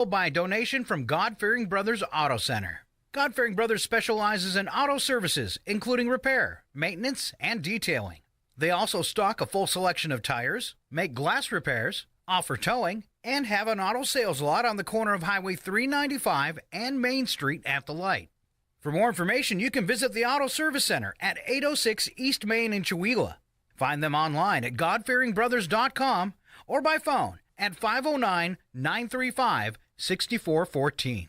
By a donation from God-Fearing Brothers Auto Center. God-Fearing Brothers specializes in auto services, including repair, maintenance, and detailing. They also stock a full selection of tires, make glass repairs, offer towing, and have an auto sales lot on the corner of Highway 395 and Main Street at the light. For more information, you can visit the Auto Service Center at 806 East Main in Chewelah. Find them online at godfearingbrothers.com or by phone at 509-935-6414.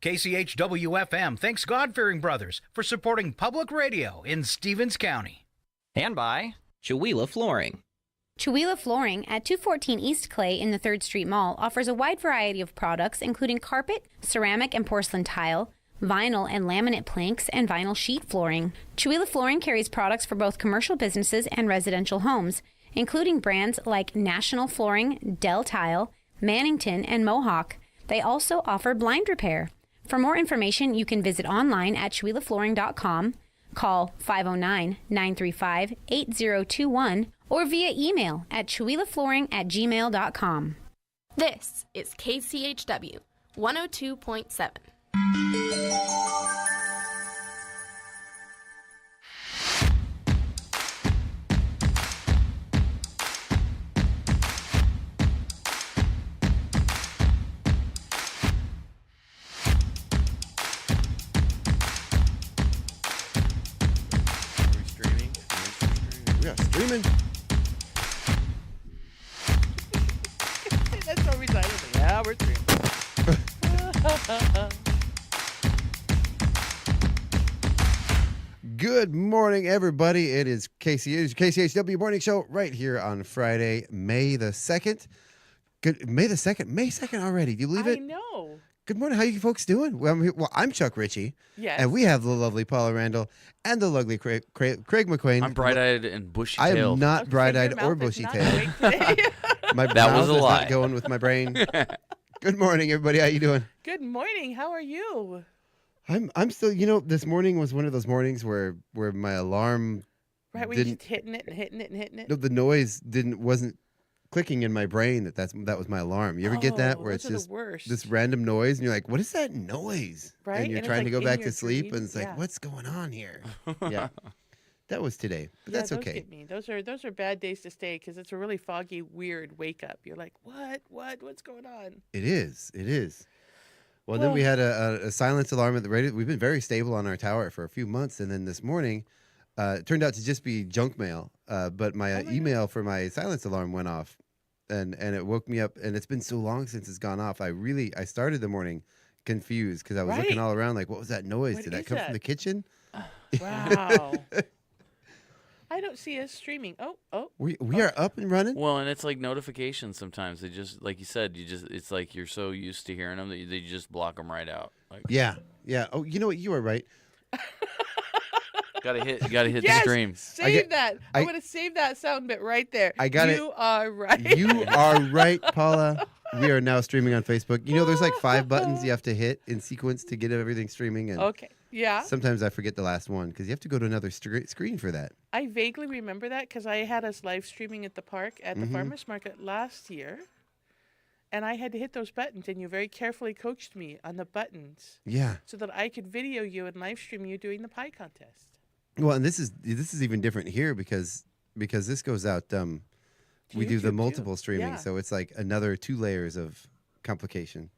KCHW-FM thanks God-Fearing Brothers for supporting public radio in Stevens County. And by Chewelah Flooring. Chewelah Flooring at 214 East Clay in the 3rd Street Mall offers a wide variety of products including carpet, ceramic and porcelain tile, vinyl and laminate planks, and vinyl sheet flooring. Chewelah Flooring carries products for both commercial businesses and residential homes, including brands like National Flooring, Del Tile, Mannington, and Mohawk. They also offer blind repair. For more information, you can visit online at CheweLaFlooring.com, call 509-935-8021, or via email at CheweLaFlooring@gmail.com. This is KCHW 102.7. Streaming. That's what we said. Yeah, we're streaming. Good morning, everybody. It is KCHW Morning Show right here on Friday, May the 2nd. May 2nd already. Do you believe it? I know. Good morning. How you folks doing? Well, I'm Chuck Ritchie. Yes. And we have the lovely Paula Randall and the lovely Craig McQueen. I'm bright-eyed and bushy-tailed. I am not bright-eyed or bushy-tailed. My mouth is not going with my brain. Good morning, everybody. How you doing? Good morning. How are you? I'm still, this morning was one of those mornings where my alarm Right, where you're just hitting it and hitting it and hitting it. No, the noise wasn't clicking in my brain that was my alarm. You ever get that where it's just this random noise and you're like, what is that noise? Right. And you're trying to go back to sleep and it's like, what's going on here? Yeah. That was today, but that's those okay. Get me. Those are bad days to stay because it's a really foggy, weird wake up. You're like, what's going on? It is. Well, then we had a silence alarm at the radio. We've been very stable on our tower for a few months, and then this morning, it turned out to just be junk mail. But my email for my silence alarm went off, and it woke me up. And it's been so long since it's gone off. I started the morning confused because I was looking all around like, what was that noise? Did that come from the kitchen? Wow. I don't see us streaming. Oh. We are up and running. Well, and it's like notifications sometimes. They just, like you said, it's like you're so used to hearing them that they just block them right out. Like, yeah. Oh, you know what? You are right. Gotta hit the stream. Save that. I'm going to save that sound bit right there. I got it. You are right. You are right, Paula. We are now streaming on Facebook. There's like 5 buttons you have to hit in sequence to get everything streaming. And okay. Yeah. Sometimes I forget the last one because you have to go to another screen for that. I vaguely remember that because I had us live streaming at the park at the farmer's market last year. And I had to hit those buttons, and you very carefully coached me on the buttons. Yeah. So that I could video you and live stream you doing the pie contest. Well, and this is even different here because this goes out. We do the multiple streaming, so it's like another 2 layers of complication.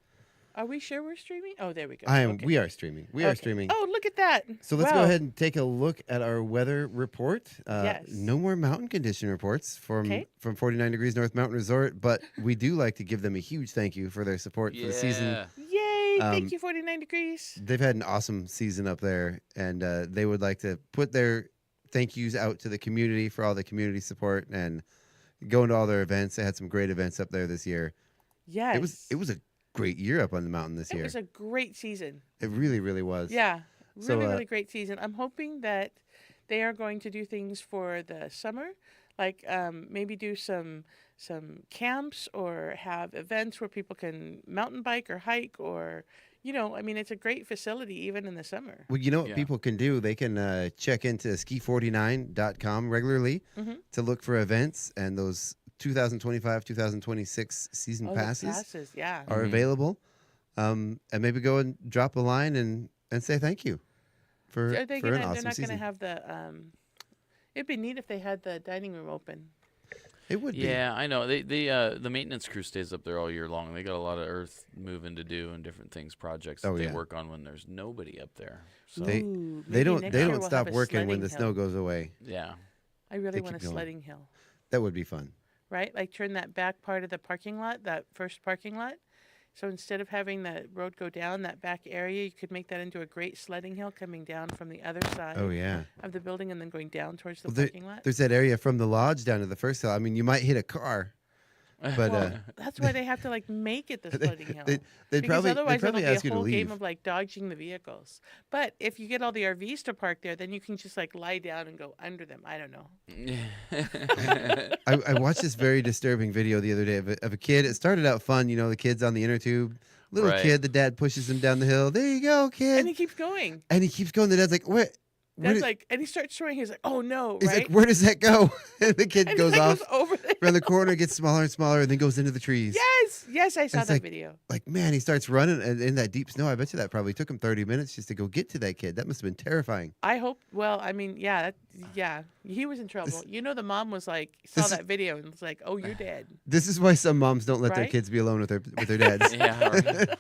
Are we sure we're streaming? Oh, there we go. Okay. We are streaming. We are streaming. Oh, look at that. So let's go ahead and take a look at our weather report. Yes. No more mountain condition reports from 49 Degrees North Mountain Resort, but we do like to give them a huge thank you for their support for the season. Yay. Thank you, 49 Degrees. They've had an awesome season up there, and they would like to put their thank yous out to the community for all the community support and going to all their events. They had some great events up there this year. Yes. It was a great year up on the mountain this year. It was a great season. It really, really was. Yeah, really great season. I'm hoping that they are going to do things for the summer, like maybe do some camps or have events where people can mountain bike or hike or, it's a great facility even in the summer. Well, you know what people can do? They can check into ski49.com regularly to look for events, and those 2025, 2026 season passes are available. and maybe go and drop a line and say thank you for Are they an gonna? awesome They're not season. gonna have the. It'd be neat if they had the dining room open. It would be. Yeah, I know. The maintenance crew stays up there all year long. They got a lot of earth moving to do and different things, projects that they work on when there's nobody up there. So They Ooh, they maybe don't next they year don't we'll stop have a working when sledding the snow hill. goes away. yeah. I really they want a keep going. sledding hill, That would be fun. right? Like turn that back part of the parking lot, that first parking lot. So instead of having the road go down that back area, you could make that into a great sledding hill coming down from the other side Oh yeah. of the building and then going down towards the Well, parking lot. there's that area from the lodge down to the first hill. I mean, you might hit a car, but Well, that's why they have to like make it the sledding hill. they'd Because probably otherwise it'll be ask a you to whole game leave. of like dodging the vehicles. But if you get all the RVs to park there, then you can just like lie down and go under them. I don't know. I watched this very disturbing video the other day of a kid. It started out fun, the kids on the inner tube. Little Right. kid, the dad pushes him down the hill. There you go, kid. And he keeps going. And he keeps going. The dad's like, what? That's like, and he starts throwing. He's like, "Oh no!" He's right? like, where does that go? And the kid and goes he, like, off goes over there. around the corner, gets smaller and smaller, and then goes into the trees. Yes, I saw It's that like- video. Like, man, he starts running in that deep snow. I bet you that probably took him 30 minutes just to go get to that kid. That must have been terrifying. I hope. Well, I mean, yeah, he was in trouble. The mom was like, saw this is- that video and was like, "Oh, you're dead." This is why some moms don't let their Right? kids be alone with their dads. Yeah. Right.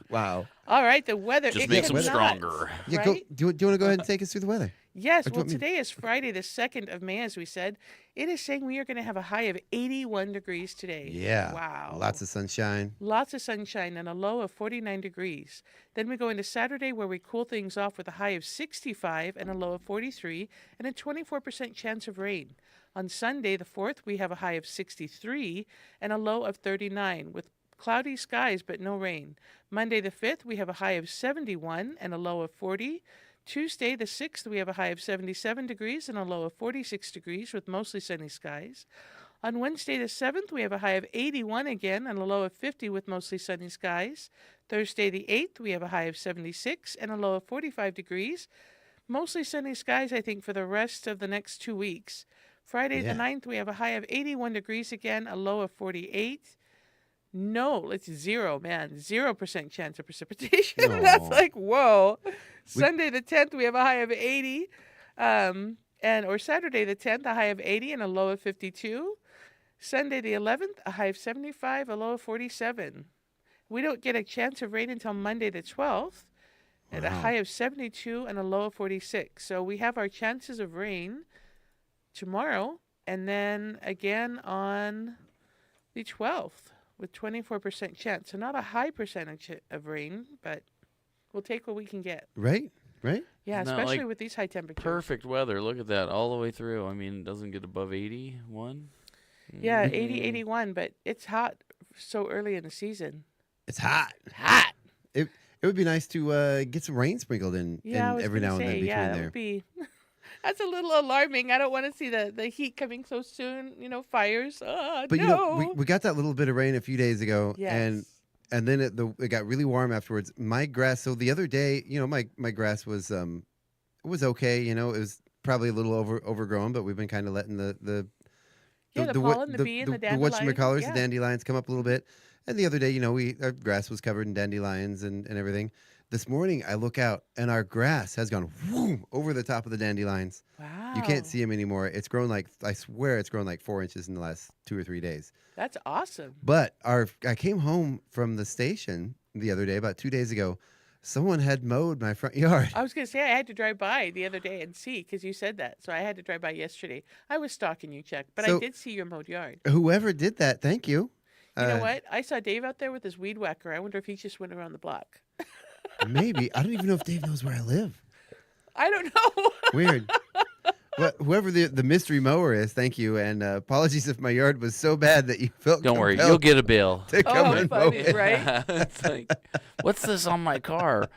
Wow. All right, the weather. Just it makes them cannot, stronger. Yeah, Right? do you want to go ahead and take us through the weather? Yes, Or do you well, want me- today is Friday, the 2nd of May, as we said. It is saying we are going to have a high of 81 degrees today. Yeah. Wow. Lots of sunshine. Lots of sunshine and a low of 49 degrees. Then we go into Saturday where we cool things off with a high of 65 and a low of 43 and a 24% chance of rain. On Sunday, the 4th, we have a high of 63 and a low of 39 with cloudy skies but no rain. Monday, the 5th, we have a high of 71 and a low of 40. Tuesday, the 6th, we have a high of 77 degrees and a low of 46 degrees with mostly sunny skies. On Wednesday, the 7th, we have a high of 81 again and a low of 50 with mostly sunny skies. Thursday, the 8th, we have a high of 76 and a low of 45 degrees. Mostly sunny skies, I think, for the rest of the next 2 weeks. Friday, Yeah. the 9th, we have a high of 81 degrees again, a low of 48. No, it's 0% chance of precipitation. That's Aw. like, whoa. Sunday the 10th, we have a high of 80. Or Saturday the 10th, a high of 80 and a low of 52. Sunday the 11th, a high of 75, a low of 47. We don't get a chance of rain until Monday the 12th at a Wow. high of 72 and a low of 46. So we have our chances of rain tomorrow and then again on the 12th. With 24% chance. So not a high percentage of rain, but we'll take what we can get. Right? Right? Yeah, Not especially like with these high temperatures. Perfect weather. Look at that all the way through. I mean, it doesn't get above 81. Yeah, 80, 81, but it's hot so early in the season. It's hot. Hot. It would be nice to get some rain sprinkled in, Yeah, I was every gonna now and then say, between yeah, that there. would be. That's a little alarming. I don't want to see the heat coming so soon. Fires. But no. we got that little bit of rain a few days ago, Yes. and then it got really warm afterwards. My grass. So the other day, my grass was it was okay. It was probably a little overgrown, but we've been kind of letting the pollen, the bee, and the dandelions, whatchamacallits, yeah. the dandelions come up a little bit. And the other day, our grass was covered in dandelions and everything. This morning, I look out, and our grass has gone whoom, over the top of the dandelions. Wow. You can't see them anymore. It's grown I swear it's grown like 4 inches in the last 2 or 3 days. That's awesome. But I came home from the station the other day, about 2 days ago. Someone had mowed my front yard. I was going to say, I had to drive by the other day and see, because you said that. So I had to drive by yesterday. I was stalking you, Chuck, but I So- did see your mowed yard. Whoever did that, thank you. You know what? I saw Dave out there with his weed whacker. I wonder if he just went around the block. Maybe. I don't even know if Dave knows where I live. I don't know. Weird. But whoever the mystery mower is, thank you. And apologies if my yard was so bad that you felt Don't worry, compelled you'll get a bill. to come Oh, and mow funny, it. right? It's like, what's this on my car?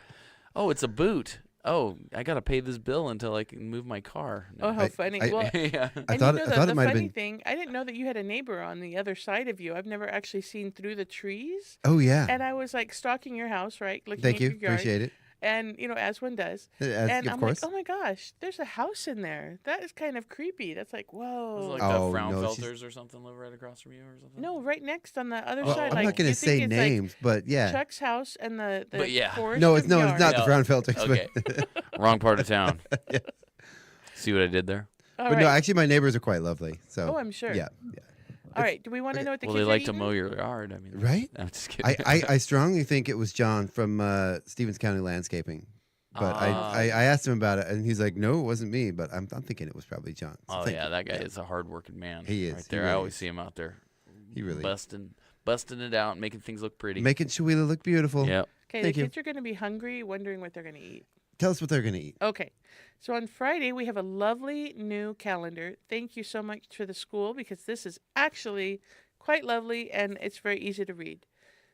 Oh, it's a boot. Oh, I got to pay this bill until I can move my car. Oh, how funny. Well, yeah. I and thought you know, I thought the it might have funny been. thing, I didn't know that you had a neighbor on the other side of you. I've never actually seen through the trees. Oh yeah. And I was like stalking your house, right? Looking Thank at you. your yard. Appreciate it. And, as one does. And I'm like, oh my gosh, there's a house in there. That is kind of creepy. That's like, whoa. Was it like the Fraunfelters or something live right across from you or something? No, right next on the other Well, side. I'm not going to say names, but yeah. Chuck's house and the forest. No, it's yard. not the Fraunfelters. Okay. Wrong part of town. Yeah. See what I did there? No, actually, my neighbors are quite lovely. So. Oh, I'm sure. Yeah. All right. Do we want to know what the kids they are like eating? to mow your yard. I mean, right? I'm just kidding. I strongly think it was John from Stevens County Landscaping. But I asked him about it, and he's like, no, it wasn't me. But I'm thinking it was probably John. So that guy is a hard-working man. He is. Right there. Really I always see him out there. He really busting it out, making things look pretty. Making Shuila look beautiful. Yep. Okay, the kids are going to be hungry, wondering what they're going to eat. Tell us what they're going to eat. Okay. So on Friday, we have a lovely new calendar. Thank you so much for the school, because this is actually quite lovely, and it's very easy to read.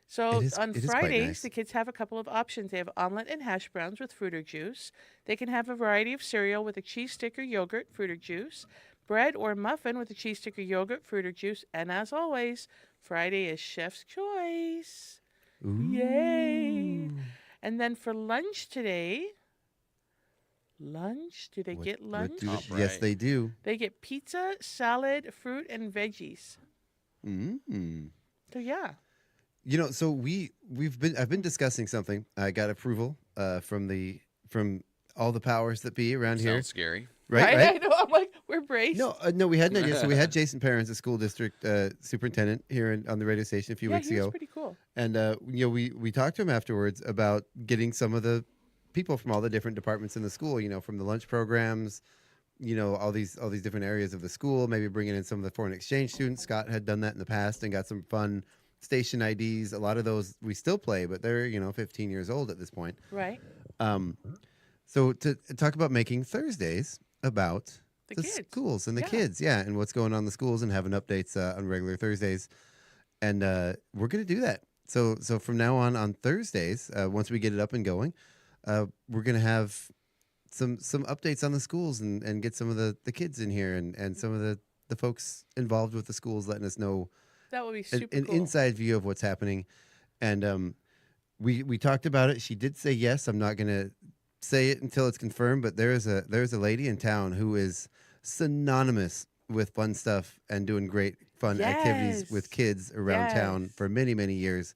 So on Fridays, nice. The kids have a couple of options. They have omelet and hash browns with fruit or juice. They can have a variety of cereal with a cheese stick or yogurt, fruit or juice, bread or muffin with a cheese stick or yogurt, fruit or juice, and as always, Friday is chef's choice. Ooh. Yay! And then for lunch today, do they get lunch? Yes, they do. They get pizza, salad, fruit, and veggies. Mm-hmm. So yeah. So I've been discussing something. I got approval from all the powers that be around here. Sounds scary. Right? I know. I'm like, we're braced. No, we had an idea. So we had Jason Perrins, the school district superintendent, here on the radio station a few weeks ago. Yeah, pretty cool. And we talked to him afterwards about getting some of the people from all the different departments in the school. From the lunch programs, all these different areas of the school. Maybe bringing in some of the foreign exchange students. Scott had done that in the past and got some fun station IDs. A lot of those we still play, but they're 15 years old at this point. Right. So to talk about making Thursdays about the schools and the kids, and what's going on in the schools, and having updates on regular Thursdays, and we're gonna do that. So from now on Thursdays, once we get it up and going, we're gonna have some updates on the schools and get some of the kids in here and some of the folks involved with the schools letting us know. That would be super an cool. inside view of what's happening. And we talked about it. She did say yes. I'm not going to say it until it's confirmed, but there's a lady in town who is synonymous with fun stuff and doing great fun activities with kids around town for many, many years.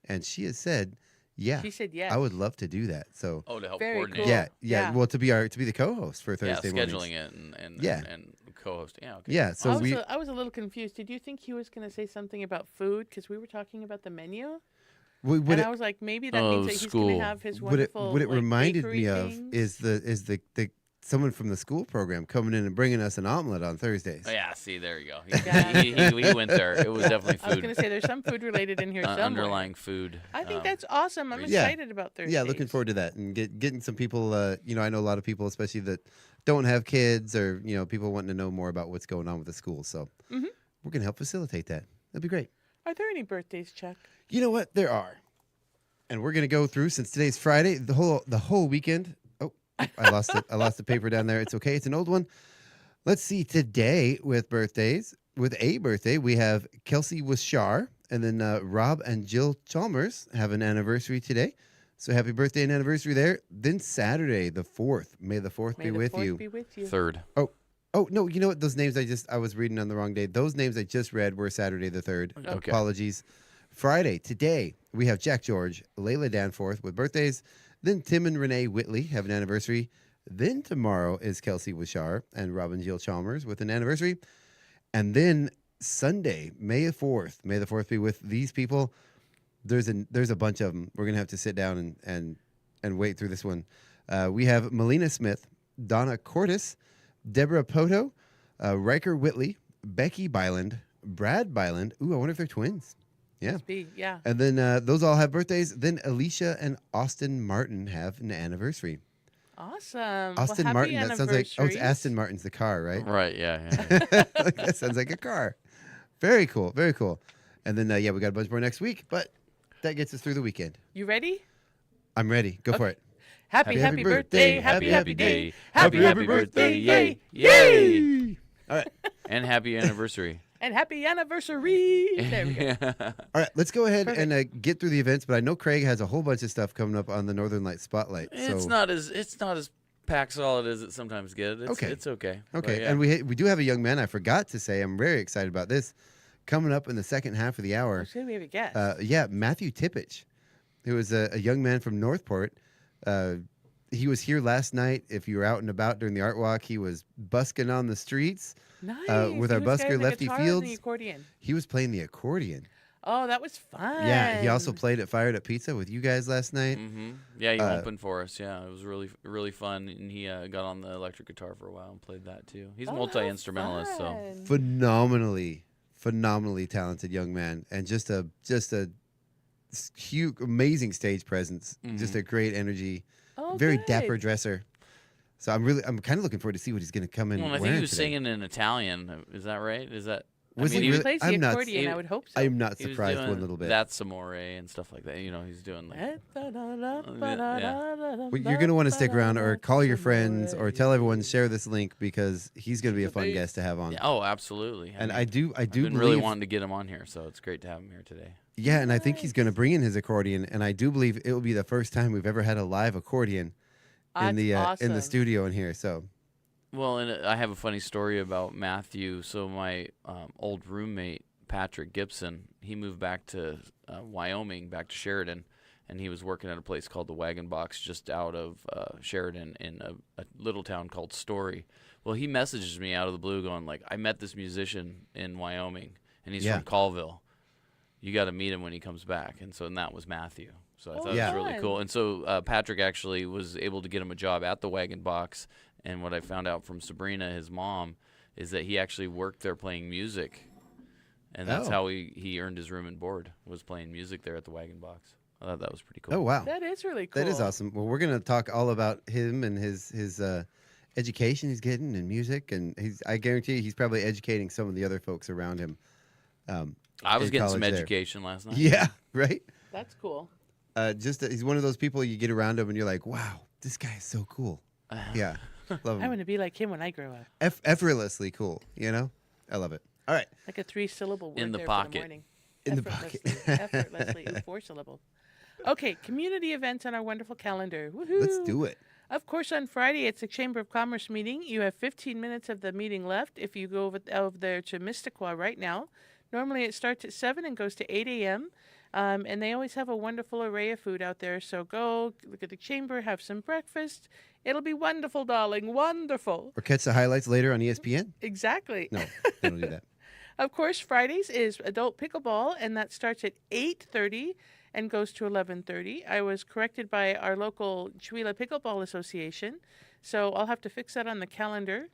And she has said, she said yes. I would love to do that. So to help Very coordinate. cool. Yeah. Well, to be the co-host for Thursday mornings. Scheduling it and co-host. Yeah. Okay. Yeah. So I was a little confused. Did you think he was going to say something about food? Because we were talking about the menu. I was like, maybe that means that he's going to have his wonderful. What it reminded me of things. is the someone from the school program coming in and bringing us an omelet on Thursdays. Oh, yeah, see, there you go. He went there. It was definitely food. I was going to say there's some food related in here somewhere. Underlying food. I think that's awesome. I'm excited about Thursdays. Yeah, looking forward to that and getting some people. I know a lot of people, especially that don't have kids, or people wanting to know more about what's going on with the school. So we're going to help facilitate that. That'd be great. Are there any birthdays, Chuck? You know what? There are, and we're going to go through, since today's Friday, the whole weekend. I lost it. I lost the paper down there. It's okay. It's an old one. Let's see. Today with a birthday, we have Kelsey Wishar, and then Rob and Jill Chalmers have an anniversary today. So happy birthday and anniversary there. Then Saturday, the 4th. May the 4th be with you. Third. Oh, no. You know what? Those names I was reading on the wrong day. Those names I just read were Saturday the 3rd. Okay. Apologies. Friday, today, we have Jack George, Layla Danforth with birthdays. Then Tim and Renee Whitley have an anniversary. Then tomorrow is Kelsey Wishar and Robin Jill Chalmers with an anniversary. And then Sunday, May 4th. May the 4th be with these people. There's a bunch of them. We're going to have to sit down and wait through this one. We have Melina Smith, Donna Cortis, Deborah Poto, Riker Whitley, Becky Byland, Brad Byland. Ooh, I wonder if they're twins. Yeah. Must be, yeah. And then those all have birthdays. Then Alicia and Austin Martin have an anniversary. Awesome. Austin Martin, that sounds like, it's Aston Martin's the car, right? Right, yeah. That sounds like a car. Very cool, very cool. And then, we got a bunch more next week, but that gets us through the weekend. You ready? I'm ready. Go for it. Happy birthday. Happy day. Happy birthday. Yay. Yay. All right. And happy anniversary. And happy anniversary. There we go. All right, let's go ahead and get through the events. But I know Craig has a whole bunch of stuff coming up on the Northern Lights Spotlight. It's not as packed solid as it sometimes gets. It's okay. Okay, Yeah. and we do have a young man. I forgot to say, I'm very excited about this. Coming up in the second half of the hour. Should we have a guest? Matthew Tipich, who is a young man from Northport. He was here last night. If you were out and about during the art walk, he was busking on the streets. Nice. With our busker Lefty Fields. The accordion? He was playing the accordion. Oh, that was fun. Yeah, he also played at Fired Up Pizza with you guys last night. Mm-hmm. Yeah, he opened for us. Yeah, it was really, really fun. And he got on the electric guitar for a while and played that too. He's a multi-instrumentalist. So Phenomenally talented young man, and just a huge, amazing stage presence. Mm-hmm. Just a great energy. Oh, very good. dapper dresser. So I'm kind of looking forward to see what he's going to come in. Well, I think wearing he was today. singing in Italian. Is that right? Is that? Was When he he really? plays the I'm not. accordion, I would hope so. I'm not He was surprised doing one little bit. That's Amore and stuff like that. You know, he's doing like. Well, you're going to want to stick around, or call your friends, or tell everyone, share this link, because he's going to be a fun guest to have on. Yeah, oh, absolutely. And mean, I do I've been believe, really wanting to get him on here, so it's great to have him here today. Yeah, and I think he's going to bring in his accordion, and I do believe it will be the first time we've ever had a live accordion in the studio in here. So. Well, and I have a funny story about Matthew. So my old roommate, Patrick Gibson, he moved back to Wyoming, back to Sheridan, and he was working at a place called the Wagon Box just out of Sheridan in a little town called Story. Well, he messages me out of the blue going like, I met this musician in Wyoming, and he's from Colville. You got to meet him when he comes back. And that was Matthew. So I thought it was really cool. And so Patrick actually was able to get him a job at the Wagon Box. And what I found out from Sabrina, his mom, is that he actually worked there playing music. And that's how he earned his room and board, was playing music there at the Wagon Box. I thought that was pretty cool. Oh, wow. That is really cool. That is awesome. Well, we're going to talk all about him and his education he's getting in music. And I guarantee you he's probably educating some of the other folks around him. I was getting some education last night. Yeah, right? That's cool. He's one of those people you get around him and you're like, wow, this guy is so cool. Yeah. Love him. I want to be like him when I grow up. Effortlessly cool, you know? I love it. All right. Like a 3-syllable word In the there pocket. for the morning. In the pocket. Effortlessly. 4 syllables. Okay, community events on our wonderful calendar. Woohoo! Let's do it. Of course, on Friday, it's a Chamber of Commerce meeting. You have 15 minutes of the meeting left if you go over there to Mystiqua right now. Normally, it starts at 7 and goes to 8 a.m., and they always have a wonderful array of food out there. So go look at the chamber, have some breakfast. It'll be wonderful, darling, wonderful. Or catch the highlights later on ESPN? Exactly. No, they don't do that. Of course, Fridays is adult pickleball, and that starts at 8:30 and goes to 11:30. I was corrected by our local Chihuahua Pickleball Association, so I'll have to fix that on the calendar.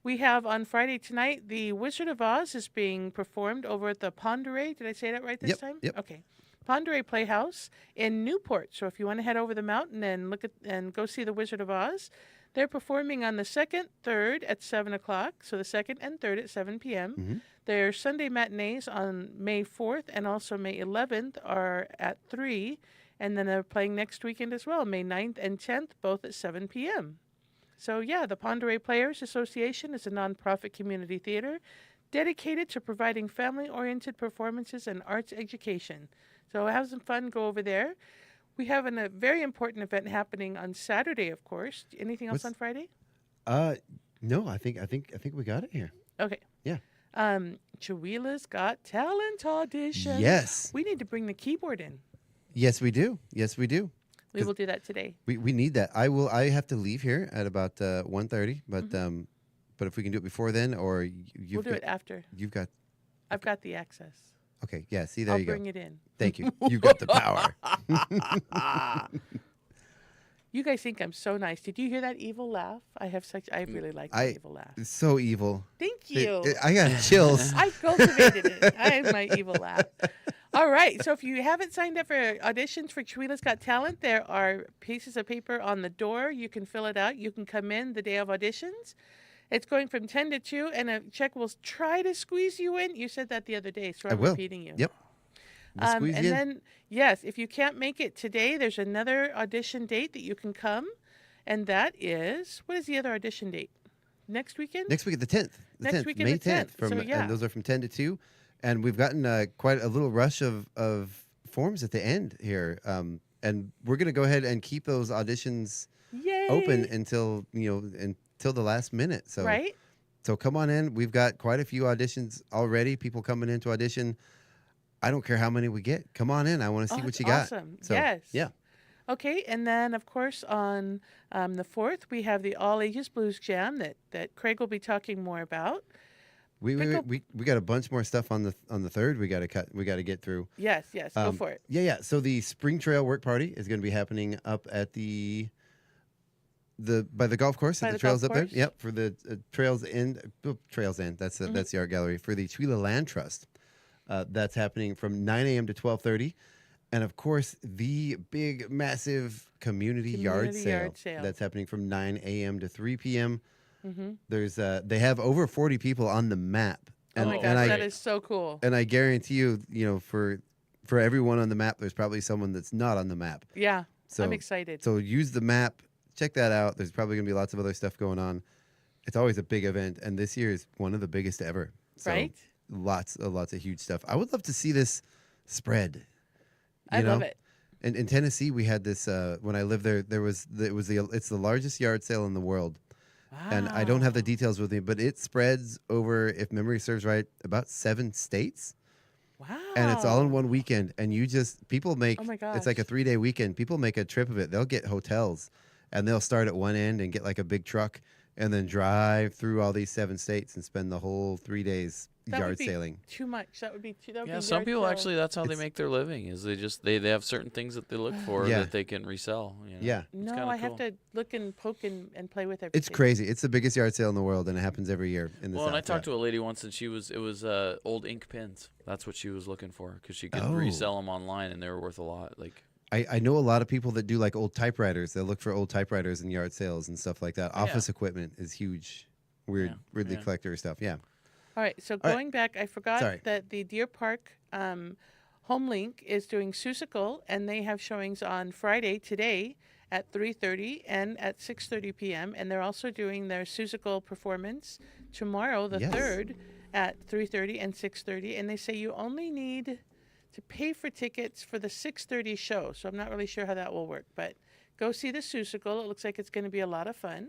We have on Friday tonight, the Wizard of Oz is being performed over at the Ponderay. Did I say that right this time? Yep. Okay. Ponderay Playhouse in Newport. So if you want to head over the mountain and go see the Wizard of Oz, they're performing on the 2nd, 3rd at 7 o'clock. So the 2nd and 3rd at 7 p.m. Mm-hmm. Their Sunday matinees on May 4th and also May 11th are at 3. And then they're playing next weekend as well, May 9th and 10th, both at 7 p.m. So yeah, the Ponderay Players Association is a nonprofit community theater dedicated to providing family-oriented performances and arts education. So have some fun, go over there. We have a very important event happening on Saturday, of course. Anything else on Friday? No, I think we got it here. Okay. Yeah. Chihuahua's Got Talent audition. Yes. We need to bring the keyboard in. Yes, we do. Yes, we do. We will do that today. We need that. I have to leave here at about 1:30, but if we can do it before then, or We'll do it after. I've got the access. Okay, yeah, see, there you go. I'll bring it in. Thank you. You've got the power. You guys think I'm so nice. Did you hear that evil laugh? I really like the evil laugh. It's so evil. Thank you. I got chills. I cultivated it. I have my evil laugh. All right. So if you haven't signed up for auditions for Chihuahua's Got Talent, there are pieces of paper on the door. You can fill it out. You can come in the day of auditions. It's going from 10 to 2, and a check will try to squeeze you in. You said that the other day, so I'm repeating you. Yep. And then, yes, if you can't make it today, there's another audition date that you can come, and that is, what is the other audition date? Next weekend? Next week at the 10th. Next 10th, weekend May the 10th. From So, yeah. and those are from 10 to 2, and we've gotten quite a little rush of forms at the end here, and we're gonna go ahead and keep those auditions Yay. open until until the last minute. So Right? So come on in. We've got quite a few auditions already. People coming in to audition. I don't care how many we get. Come on in. I want to see what That's you got. awesome. So, Yes. Yeah. Okay, and then, of course, on the 4th, we have the All Ages Blues Jam that Craig will be talking more about. We got a bunch more stuff on the 3rd. We got to get through. Yes, go for it. Yeah. So the Spring Trail Work Party is going to be happening up at by the golf course. By At the the trails golf up there. course? Yep. For the Trails End. Trails End. That's the art gallery for the Chewela Land Trust. That's happening from 9 a.m. to 12:30. And of course, the big, massive community yard sale that's happening from 9 a.m. to 3 p.m. There's they have over 40 people on the map. Oh my gosh, that is so cool. And I guarantee you, for everyone on the map, there's probably someone that's not on the map. Yeah, So I'm excited. So use the map, check that out. There's probably gonna be lots of other stuff going on. It's always a big event, and this year is one of the biggest ever. So Right? Lots of huge stuff. I would love to see this spread. I love it. In Tennessee, we had this when I lived there. It's the largest yard sale in the world, and I don't have the details with me, but it spreads over, if memory serves right, about 7 states. Wow. And it's all in one weekend, and people make. Oh my It's like a gosh. 3-day weekend. People make a trip of it. They'll get hotels, and they'll start at one end and get like a big truck, and then drive through all these 7 states and spend the whole 3 days That would yard be sailing. too much. That would be too. That would Yeah, be some yard people sale. actually that's how they It's- make their living. Is they have certain things that they look for Yeah. that they can resell. You know? Yeah. It's No, kinda I have cool. to look and poke and play with everything. It's crazy. It's the biggest yard sale in the world, and it happens every year in the Well, and I South. talked to a lady once, and it was old ink pens. That's what she was looking for because she could Oh. resell them online, and they were worth a lot. Like, I know a lot of people that do like old typewriters. They look for old typewriters in yard sales and stuff like that. Yeah. Office equipment is huge. Weirdly yeah. collector stuff. Yeah. All right, so right. going back, I forgot Sorry. that the Deer Park Homelink is doing Seussical, and they have showings on Friday today at 3:30 and at 6:30 p.m. And they're also doing their Seussical performance tomorrow, the Yes. 3rd, at 3:30 and 6:30. And they say you only need to pay for tickets for the 6:30 show. So I'm not really sure how that will work, but go see the Seussical. It looks like it's going to be a lot of fun.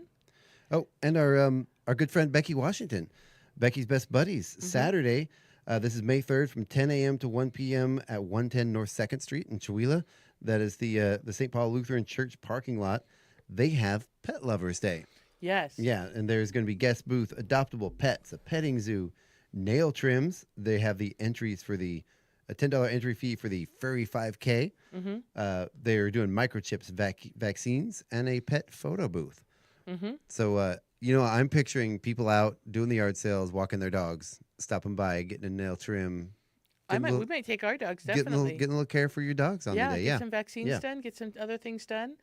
Oh, and our good friend Becky Washington, Becky's Best Buddies, Saturday. This is May 3rd from 10 a.m. to 1 p.m. at 110 North 2nd Street in Chewela. That is the St. Paul Lutheran Church parking lot. They have Pet Lovers Day. Yes. Yeah, and there's going to be guest booth, adoptable pets, a petting zoo, nail trims. They have the entries for a $10 entry fee for the Furry 5K. They're doing microchips vaccines and a pet photo booth. So, I'm picturing people out doing the yard sales, walking their dogs, stopping by, getting a nail trim. We might take our dogs, definitely. Getting a little care for your dogs on the day. Get some vaccines done, get some other things done.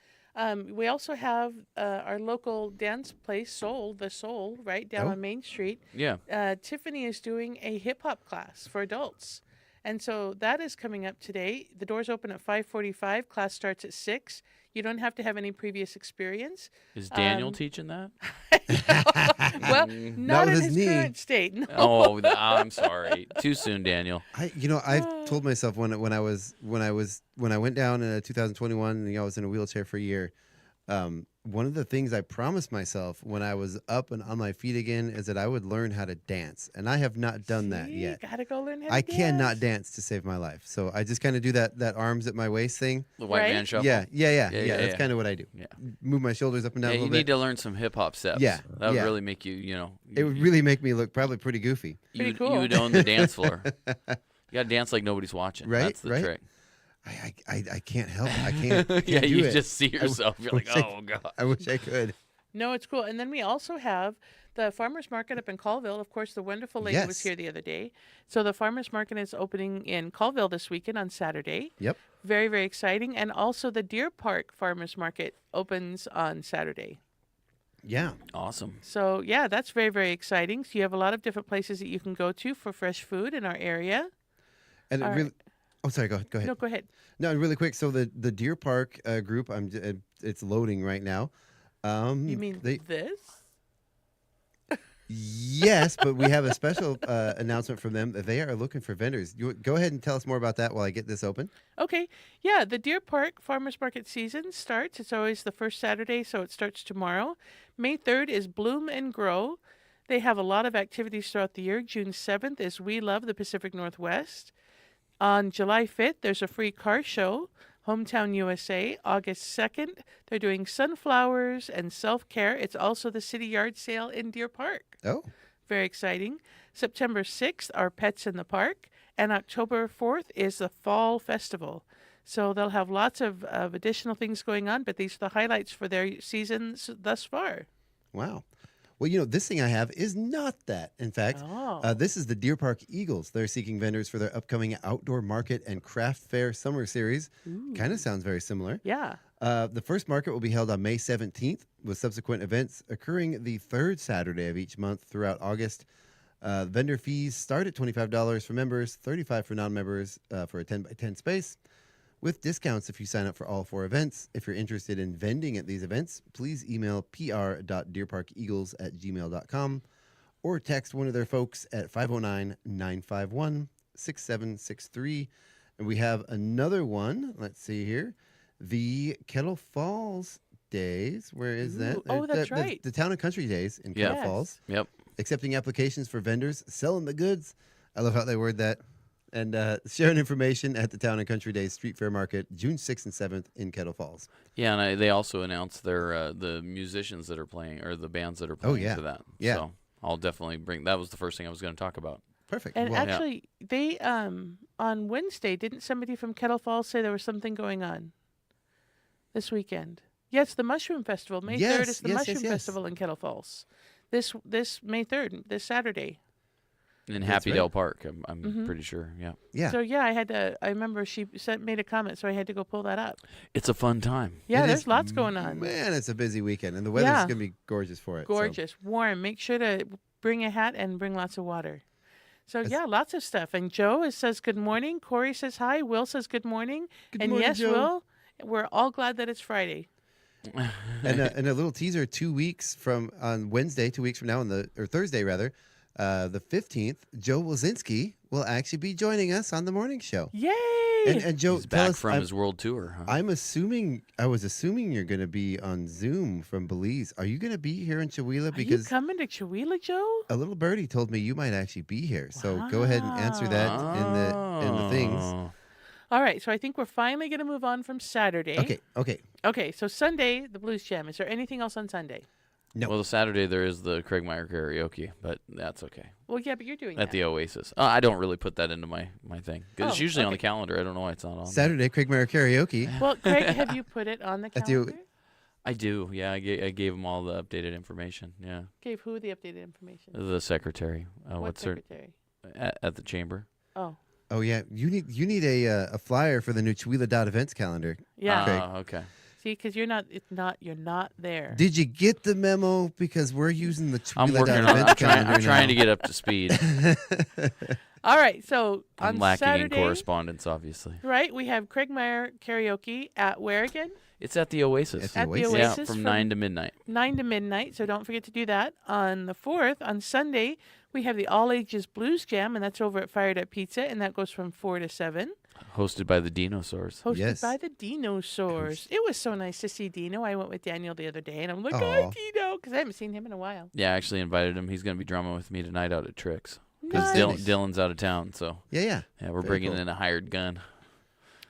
We also have our local dance place, The Soul, right down on Main Street. yeah, Tiffany is doing a hip hop class for adults. And so that is coming up today. The doors open at 5:45. Class starts at 6. You don't have to have any previous experience. is Daniel teaching that? Well, not in with his his knee. current state. No. Oh, I'm sorry. Too soon, Daniel. I've told myself when I went down in 2021 and I was in a wheelchair for a year. One of the things I promised myself when I was up and on my feet again is that I would learn how to dance, and I have not done that See, yet. Gotta go learn how to I dance. cannot dance to save my life, so I just kind of do that arms at my waist thing. The white Right? man shuffle. Yeah. That's yeah. kind of what I do. Yeah. Move my shoulders up and down Yeah, a you little need bit. to learn some hip hop steps. Yeah, that would yeah. really make you. It would really make me look probably pretty goofy. Pretty you cool. would own the dance floor. You gotta dance like nobody's watching. Right, That's the right. trick. I can't help it. I can't Yeah, do you it. just see yourself. You're like, wish I oh god. I wish I could. No, it's cool. And then we also have the farmers market up in Colville. Of course, the wonderful lady was Yes. here the other day. So the farmers market is opening in Colville this weekend on Saturday. Yep. Very, very exciting. And also the Deer Park Farmers Market opens on Saturday. Yeah. Awesome. So, yeah, that's very, very exciting. So you have a lot of different places that you can go to for fresh food in our area. And it All really. right. Oh, sorry. Go ahead. No, go ahead. No, and really quick. So the Deer Park group, it's loading right now. You mean they? this? Yes, but we have a special announcement from them that they are looking for vendors. Go ahead and tell us more about that while I get this open. Okay. Yeah, the Deer Park Farmers Market season starts. It's always the first Saturday, so it starts tomorrow. May 3rd is Bloom and Grow. They have a lot of activities throughout the year. June 7th is We Love the Pacific Northwest. On July 5th, there's a free car show, Hometown USA. August 2nd, they're doing sunflowers and self-care. It's also the city yard sale in Deer Park. Oh. Very exciting. September 6th are Pets in the Park. And October 4th is the Fall Festival. So they'll have lots of additional things going on, but these are the highlights for their seasons thus far. Wow. Well, this thing I have is not that. In fact, this is the Deer Park Eagles. They're seeking vendors for their upcoming outdoor market and craft fair summer series. Kind of sounds very similar. Yeah. The first market will be held on May 17th, with subsequent events occurring the third Saturday of each month throughout August. Vendor fees start at $25 for members, $35 for non-members for a 10x10 space, with discounts if you sign up for all 4 events. If you're interested in vending at these events, please email pr.deerparkeagles@gmail.com or text one of their folks at 509-951-6763. And we have another one. Let's see here. The Kettle Falls Days. Where is that? Oh, that's right. The Town and Country Days in Kettle Falls. Yep. Accepting applications for vendors, selling the goods. I love how they word that. And sharing information at the Town and Country Days Street Fair Market, June 6th and 7th in Kettle Falls. Yeah, and they also announced their the musicians that are playing, or the bands that are playing for that. Yeah. So I'll definitely bring. That was the first thing I was going to talk about. Perfect. And Well, actually, they on Wednesday, didn't somebody from Kettle Falls say there was something going on this weekend? Yes, the Mushroom Festival. May 3rd is the Mushroom Festival in Kettle Falls. This May 3rd, this Saturday. In Happy Dale Park, I'm pretty sure. Yeah. Yeah. So yeah, I remember she made a comment, so I had to go pull that up. It's a fun time. Yeah, It there's is- lots going on. Man, it's a busy weekend, and the weather's Yeah. going to be gorgeous for it. so- Gorgeous, warm. Make sure to bring a hat and bring lots of water. So That's- yeah, lots of stuff. And Joe says good morning. Corey says hi. Will says good morning. Good And morning, yes, Joe. Will, we're all glad that it's Friday. and a little teaser: 2 weeks from on Wednesday, 2 weeks from now, or Thursday rather, the 15th, Joe Wilzinski will actually be joining us on the morning show. Yay! And Joe, He's tell back us, from his world tour. Huh? I was assuming you're going to be on Zoom from Belize. Are you going to be here in Chihuahua? Are you Because coming to Chihuahua, Joe? a little birdie told me you might actually be here. So go ahead and answer that in the things. Oh. All right, so I think we're finally going to move on from Saturday. Okay. So Sunday, the Blues Jam. Is there anything else on Sunday? No. Well, the Saturday there is the Craig Meyer karaoke, but that's okay. Well, yeah, but you're doing At that. the Oasis. I don't really put that into my thing. 'Cause it's Oh, usually on the okay. calendar. I don't know why it's not on. Saturday, Craig Meyer karaoke. Well, Craig, have you put it on the At the- calendar? I do. Yeah, I gave him all the updated information. Yeah. Gave who the updated information? The secretary. What What's secretary? her at the chamber? Oh, Oh yeah, you need a flyer for the new Chihuahua events calendar. yeah. Okay. Okay. See, because you're not there. Did you get the memo? Because we're using the I'm Chihuahua working on. events I'm calendar trying now. to get up to speed. All right, so I'm on lacking Saturday, in correspondence, obviously. right? We have Craig Meyer karaoke at where again? It's at the Oasis. At the Oasis. Yeah, Oasis from 9 to midnight. 9 to midnight. So don't forget to do that. On the 4th, on Sunday, we have the All Ages Blues Jam, and that's over at Fired Up Pizza, and that goes from 4 to 7. Hosted by the Dinosaurs. Hosted Yes. by the Dinosaurs. It was so nice to see Dino. I went with Daniel the other day, and I'm like, Aw. hi, Dino, because I haven't seen him in a while. Yeah, I actually invited him. He's going to be drumming with me tonight out at Tricks. Because Nice. Dylan's out of town, so Yeah. yeah, we're Very bringing cool. in a hired gun.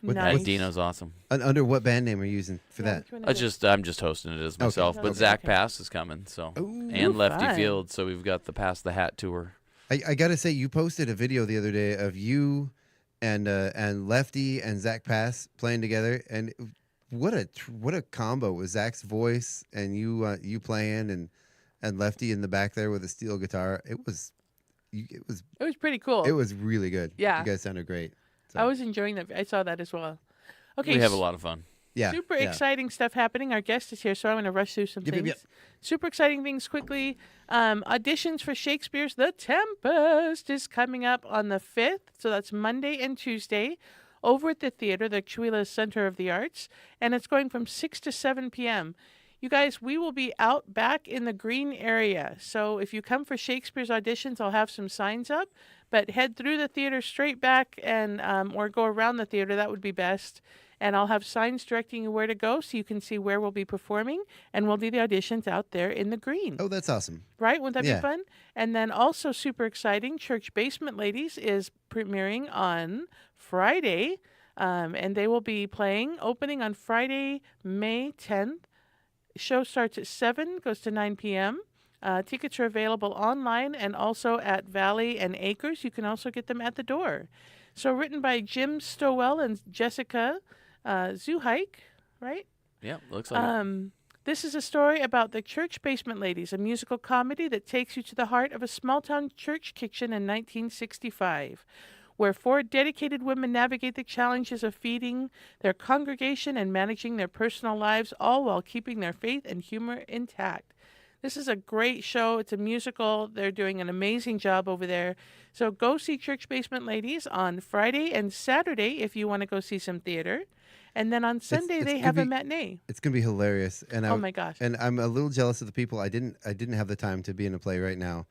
Nice. Dino's awesome. Under what band name are you using for that? Which one is it? I'm just hosting it as myself, but Okay. Zach Okay. Pass is coming, so Ooh. and Lefty fun. Field, so we've got the Pass the Hat tour. I got to say, you posted a video the other day of you and Lefty and Zach Pass playing together, and what a combo with Zach's voice and you playing and Lefty in the back there with a steel guitar. It was pretty cool. it was really good. Yeah. You guys sounded great. So, I was enjoying that. I saw that as well. Okay, We have a lot of fun. yeah, super yeah. exciting stuff happening. Our guest is here, so I'm going to rush through some Yep, things. yep, yep. Super exciting things quickly. Auditions for Shakespeare's The Tempest is coming up on the 5th, so that's Monday and Tuesday, over at the theater, the Chihuahua Center of the Arts, and it's going from 6 to 7 p.m. You guys, we will be out back in the green area. So if you come for Shakespeare's auditions, I'll have some signs up. But head through the theater straight back and or go around the theater. That would be best. And I'll have signs directing you where to go so you can see where we'll be performing. And we'll do the auditions out there in the green. Oh, that's awesome. Right? Wouldn't that Yeah. be fun? And then also super exciting, Church Basement Ladies is premiering on Friday. And they will be opening on Friday, May 10th. Show starts at 7, goes to 9 p.m. Tickets are available online and also at Valley and Acres. You can also get them at the door. So written by Jim Stowell and Jessica Zuhike, right? Yeah, looks like it. This is a story about the Church Basement Ladies, a musical comedy that takes you to the heart of a small-town church kitchen in 1965, where 4 dedicated women navigate the challenges of feeding their congregation and managing their personal lives, all while keeping their faith and humor intact. This is a great show. It's a musical. They're doing an amazing job over there. So go see Church Basement Ladies on Friday and Saturday if you want to go see some theater. And then on Sunday it's they gonna have a be- matinee. It's gonna be hilarious. And Oh my gosh. And I'm a little jealous of the people. I didn't have the time to be in a play right now.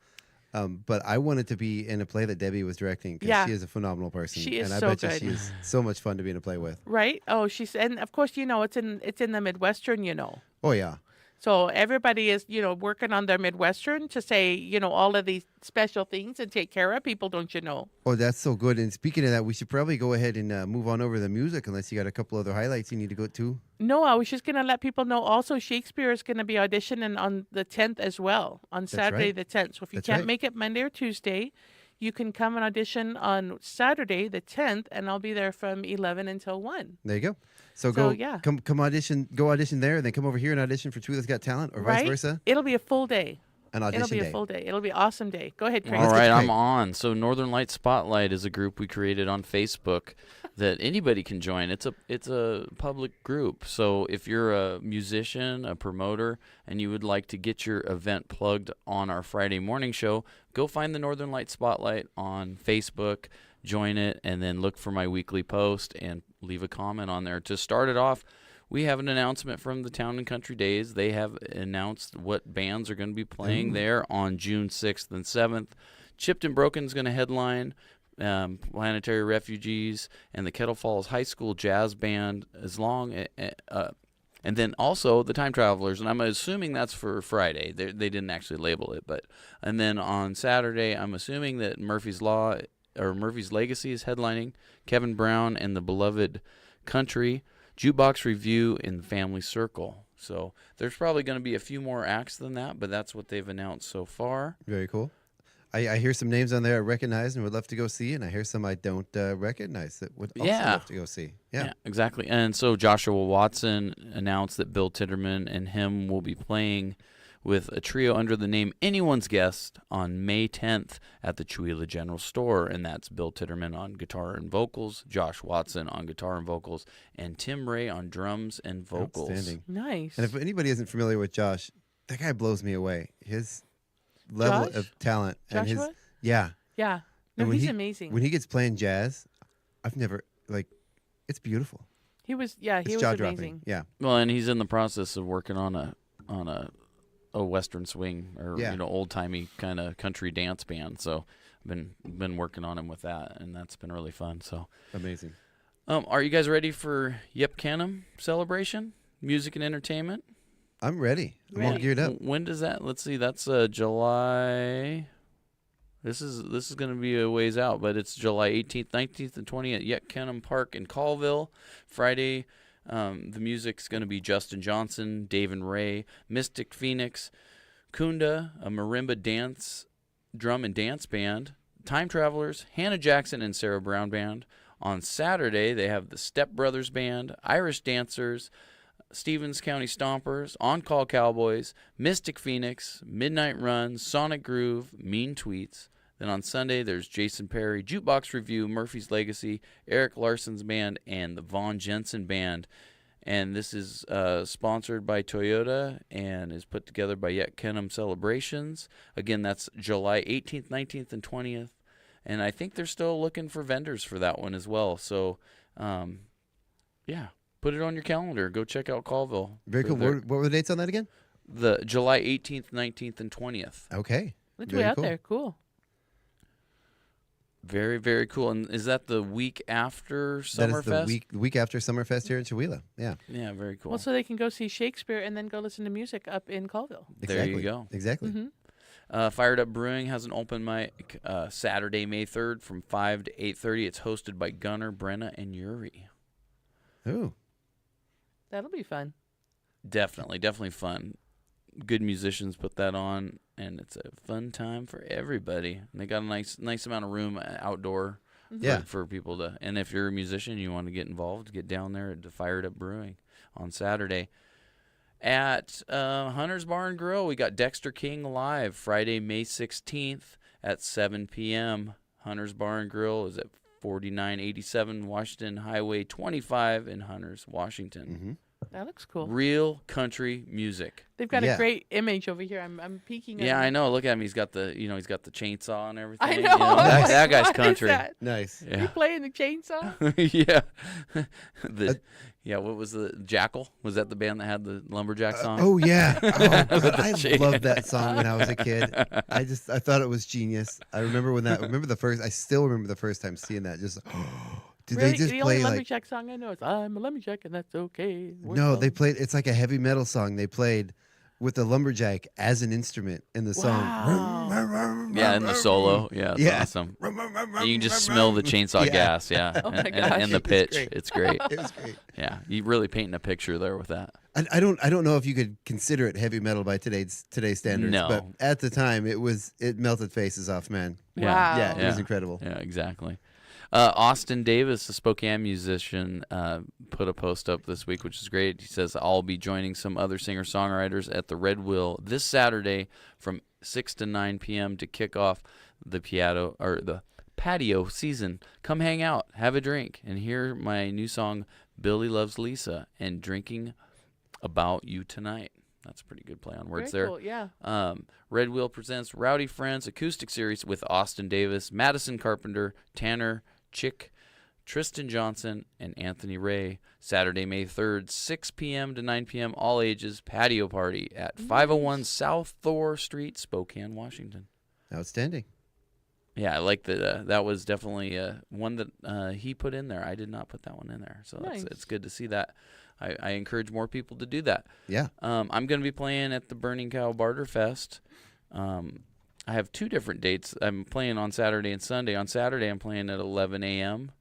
But I wanted to be in a play that Debbie was directing because Yeah. she is a phenomenal person. She is and I so bet you good. she is so much fun to be in a play with. Right? Oh, and of course, it's in the Midwestern, Oh yeah. So everybody is, working on their Midwestern to say, all of these special things and take care of people, don't you know? Oh, that's so good. And speaking of that, we should probably go ahead and move on over to the music unless you got a couple other highlights you need to go to. No, I was just going to let people know also Shakespeare is going to be auditioning on the 10th as well, on Saturday right. the 10th. So if you That's can't right. make it Monday or Tuesday, you can come and audition on Saturday the 10th, and I'll be there from 11 until 1. There you go. So yeah. come audition there, and then come over here and audition for Truth Has Got Talent, or vice Right? versa. It'll be a full day. An audition It'll be day. a full day. It'll be an awesome day. Go ahead, Craig. All Let's get right, to I'm Craig. on. So Northern Light Spotlight is a group we created on Facebook that anybody can join. It's a public group. So if you're a musician, a promoter, and you would like to get your event plugged on our Friday morning show, go find the Northern Light Spotlight on Facebook, join it, and then look for my weekly post and leave a comment on there. To start it off, we have an announcement from the Town and Country Days. They have announced what bands are going to be playing there on June 6th and 7th. Chipped and Broken is going to headline, Planetary Refugees, and the Kettle Falls High School Jazz Band, and then also the Time Travelers, and I'm assuming that's for Friday. They didn't actually label it, and then on Saturday, I'm assuming that Murphy's Legacy is headlining, Kevin Brown and the Beloved Country, Jukebox Review in the Family Circle. So there's probably going to be a few more acts than that, but that's what they've announced so far. Very cool. I hear some names on there I recognize and would love to go see, and I hear some I don't recognize that would also love to go see. Yeah, exactly. And so Joshua Watson announced that Bill Titterman and him will be playing with a trio under the name Anyone's Guest on May 10th at the Chewelah General Store, and that's Bill Titterman on guitar and vocals, Josh Watson on guitar and vocals, and Tim Ray on drums and vocals. Outstanding. Nice. And if anybody isn't familiar with Josh, that guy blows me away. His level Josh? of talent and Joshua? his yeah. Yeah. No, And when he's amazing. When he gets playing jazz, I've never it's beautiful. He was It's jaw-dropping. amazing. Yeah. Well, and he's in the process of working on a Western swing or old timey kind of country dance band. So I've been working on him with that, and that's been really fun. So Amazing. are you guys ready for Yep Canham celebration, music and entertainment? I'm ready. I'm all Ready. geared up. When does that? Let's see. That's July. This is going to be a ways out, but it's July 18th, 19th, and 20th at Yet Canham Park in Colville. Friday, the music's going to be Justin Johnson, Dave and Ray, Mystic Phoenix, Kunda, a marimba drum and dance band, Time Travelers, Hannah Jackson and Sarah Brown Band. On Saturday, they have the Step Brothers Band, Irish Dancers, Stevens County Stompers, On Call Cowboys, Mystic Phoenix, Midnight Run, Sonic Groove, Mean Tweets. Then on Sunday, there's Jason Perry, Jukebox Review, Murphy's Legacy, Eric Larson's band, and the Von Jensen Band. And this is sponsored by Toyota and is put together by Yet Canham Celebrations. Again, that's July 18th, 19th, and 20th. And I think they're still looking for vendors for that one as well. So, put it on your calendar. Go check out Colville. Very cool. What were the dates on that again? The July 18th, 19th, and 20th. Okay. Let's Very be out cool. there. Cool. Very, very cool. And is that the week after That is Summerfest? the week after Summerfest here in Chihuahua. Yeah. Yeah, very cool. Well, so they can go see Shakespeare and then go listen to music up in Colville. There Exactly. you go. Exactly. Mm-hmm. Fired Up Brewing has an open mic Saturday, May 3rd from 5 to 8:30. It's hosted by Gunnar, Brenna, and Yuri. Ooh. That'll be fun. Definitely fun. Good musicians put that on, and it's a fun time for everybody. And they got a nice amount of room outdoor Yeah. for people to. And if you're a musician and you want to get involved, get down there at Fired Up Brewing on Saturday. At Hunter's Bar and Grill, we got Dexter King live Friday, May 16th at 7 p.m. Hunter's Bar and Grill is at 4987 Washington Highway 25 in Hunters, Washington. Mm-hmm. That looks cool. Real country music. They've got Yeah. a great image over here. I'm peeking. Yeah, on I know. Look at him. He's got the chainsaw and everything. I you know. Nice. That guy's What is country. that? Nice. You Yeah. playing the chainsaw? Yeah. What was the Jackal? Was that the band that had the lumberjack song? Oh yeah. Oh, God, I chain. loved that song when I was a kid. I thought it was genius. I remember I still remember the first time seeing that. Just did Really? they just the play only like lumberjack song I know is "I'm a lumberjack and that's okay." no? They played. It's like a heavy metal song. They played with the lumberjack as an instrument in the song. Wow. Yeah, in the solo. Yeah, it's Yeah. awesome. And you can just smell the chainsaw Yeah. gas. Yeah, Oh my and gosh. the It's pitch. great. It's great. It was great. Yeah, you really painting a picture there with that. I don't know if you could consider it heavy metal by today's standards, No. but at the time it melted faces off, man. Yeah. Wow. Yeah, it was Yeah. incredible. Yeah, exactly. Austin Davis, a Spokane musician, put a post up this week, which is great. He says, I'll be joining some other singer-songwriters at the Red Wheel this Saturday from 6 to 9 p.m. to kick off the patio season. Come hang out, have a drink, and hear my new song, Billy Loves Lisa, and Drinking About You Tonight. That's a pretty good play on words Very there. cool. Yeah. Red Wheel presents Rowdy Friends acoustic series with Austin Davis, Madison Carpenter, Tanner Chick, Tristan Johnson, and Anthony Ray. Saturday, May 3rd, 6 p.m. to 9 p.m. All ages patio party at 501 South Thor Street, Spokane, Washington. Outstanding. Yeah, I like that. That was definitely one that he put in there. I did not put that one in there, so Nice. it's good to see that. I encourage more people to do that. Yeah. I'm going to be playing at the Burning Cow Barter Fest. I have two different dates. I'm playing on Saturday and Sunday. On Saturday, I'm playing at 11 a.m.,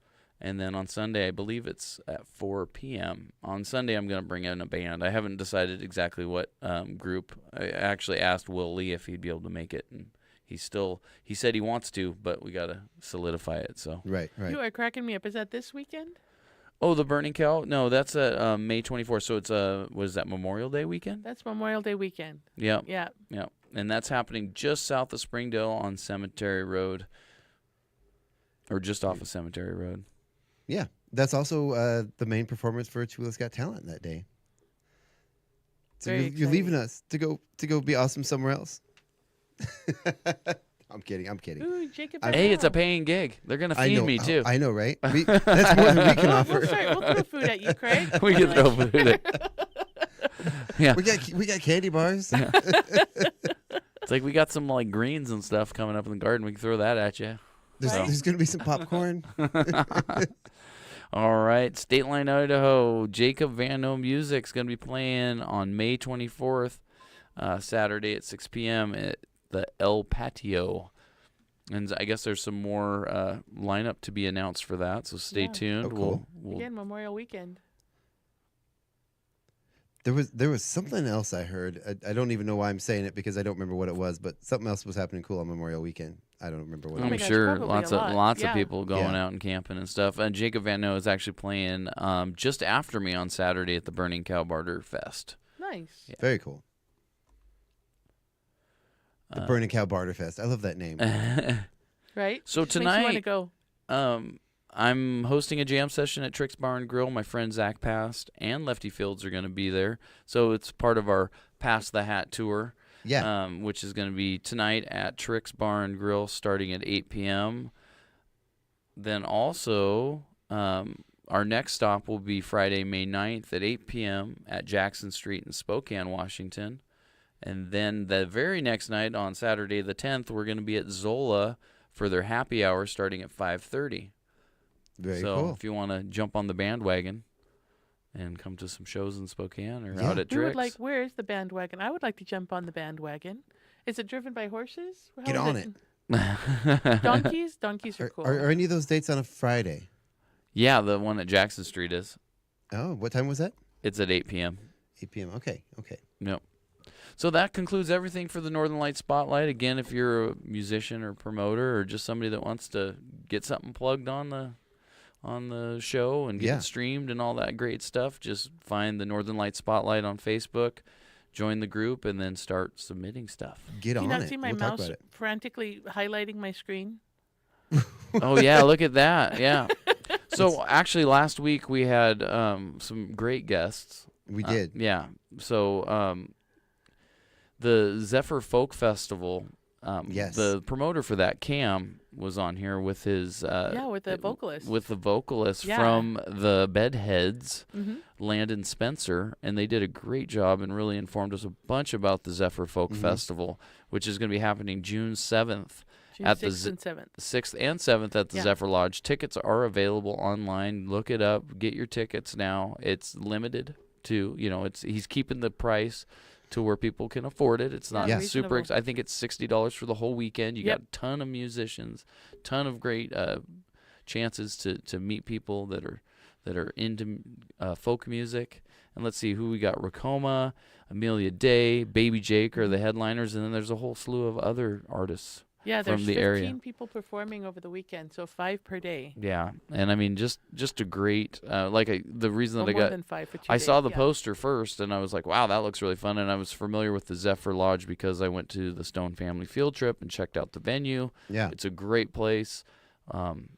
and then on Sunday, I believe it's at 4 p.m. On Sunday, I'm going to bring in a band. I haven't decided exactly what group. I actually asked Will Lee if he'd be able to make it, and he said he wants to, but we got to solidify it. So. Right. You are cracking me up. Is that this weekend? Oh, the Burning Cow? No, that's May 24th. So it's what is that, Memorial Day weekend? That's Memorial Day weekend. Yeah. Yeah. Yeah. And that's happening just south of Springdale on Cemetery Road, or just off of Cemetery Road. Yeah. That's also the main performance for Chihuahua's Got Talent that day. So Very you're leaving exciting. us to go be awesome somewhere else. I'm kidding. Ooh, Jacob. Hey, it's a paying gig. They're gonna I feed know. me too. I know, right? That's more than we can offer. We'll throw food at you, Craig. We can throw food at. Yeah, We got candy bars. it's like we got some like greens and stuff coming up in the garden. We can throw that at you. There's going to be some popcorn. All right, State Line, Idaho. Jacob Van No Music's gonna be playing on May 24th, Saturday at 6 p.m. at the El Patio. And I guess there's some more lineup to be announced for that, so stay Yeah. tuned. Oh, cool. We'll Again, Memorial Weekend. There was something else I heard. I don't even know why I'm saying it because I don't remember what it was, but something else was happening cool on Memorial Weekend. I don't remember what Oh it I'm my was. gosh, sure probably lots a of lot. lots Yeah. of people going Yeah. out and camping and stuff. And Jacob Van No is actually playing just after me on Saturday at the Burning Cow Barter Fest. Nice. Very cool. The Burning Cow Barter Fest. I love that name. Right? So Just makes you want to tonight, go. I'm hosting a jam session at Trix Bar and Grill. My friend Zach Past and Lefty Fields are going to be there. So it's part of our Pass the Hat tour, Yeah. which is going to be tonight at Trix Bar and Grill starting at 8 p.m. Then also, our next stop will be Friday, May 9th at 8 p.m. at Jackson Street in Spokane, Washington. And then the very next night on Saturday the 10th, we're going to be at Zola for their happy hour starting at 5:30. Very so cool. if you want to jump on the bandwagon and come to some shows in Spokane or Yeah. out at Drix. Where's the bandwagon? I would like to jump on the bandwagon. Is it driven by horses? How Get is on it. Donkeys? Donkeys are cool. Are any of those dates on a Friday? Yeah, the one at Jackson Street is. Oh, what time was that? It's at 8 p.m. 8 p.m. Okay. Yep. So that concludes everything for the Northern Lights Spotlight. Again, if you're a musician or promoter or just somebody that wants to get something plugged on the show and get it streamed and all that great stuff, just find the Northern Lights Spotlight on Facebook, join the group, and then start submitting stuff. Get on it. Do you not see my We'll talk mouse about it. frantically highlighting my screen? Oh, yeah, look at that. Yeah. So actually last week we had some great guests. We did. Yeah. So the Zephyr Folk Festival, Yes. the promoter for that, Cam, was on here with his with the vocalist. with the vocalist Yeah. from the Bedheads, Mm-hmm. Landon Spencer, and they did a great job and really informed us a bunch about the Zephyr Folk Festival, which is going to be happening June 7th. June at the 6th and 7th. 6th and 7th at the Yeah. Zephyr Lodge. Tickets are available online. Look it up. Get your tickets now. It's limited to, he's keeping the price to where people can afford it. It's not Yeah, super. reasonable. I think it's $60 for the whole weekend. You Yep. got a ton of musicians, ton of great chances to meet people that are into folk music. And let's see who we got: Racoma, Amelia Day, Baby Jake are the headliners, and then there's a whole slew of other artists. Yeah, there's from the 15 area. people performing over the weekend, so 5 per day. Yeah, and I mean, just a great the reason Well, that I more got than 5 for 2 I days. saw the yeah. poster first, and I was like, wow, that looks really fun. And I was familiar with the Zephyr Lodge because I went to the Stone family field trip and checked out the venue. Yeah. It's a great place, and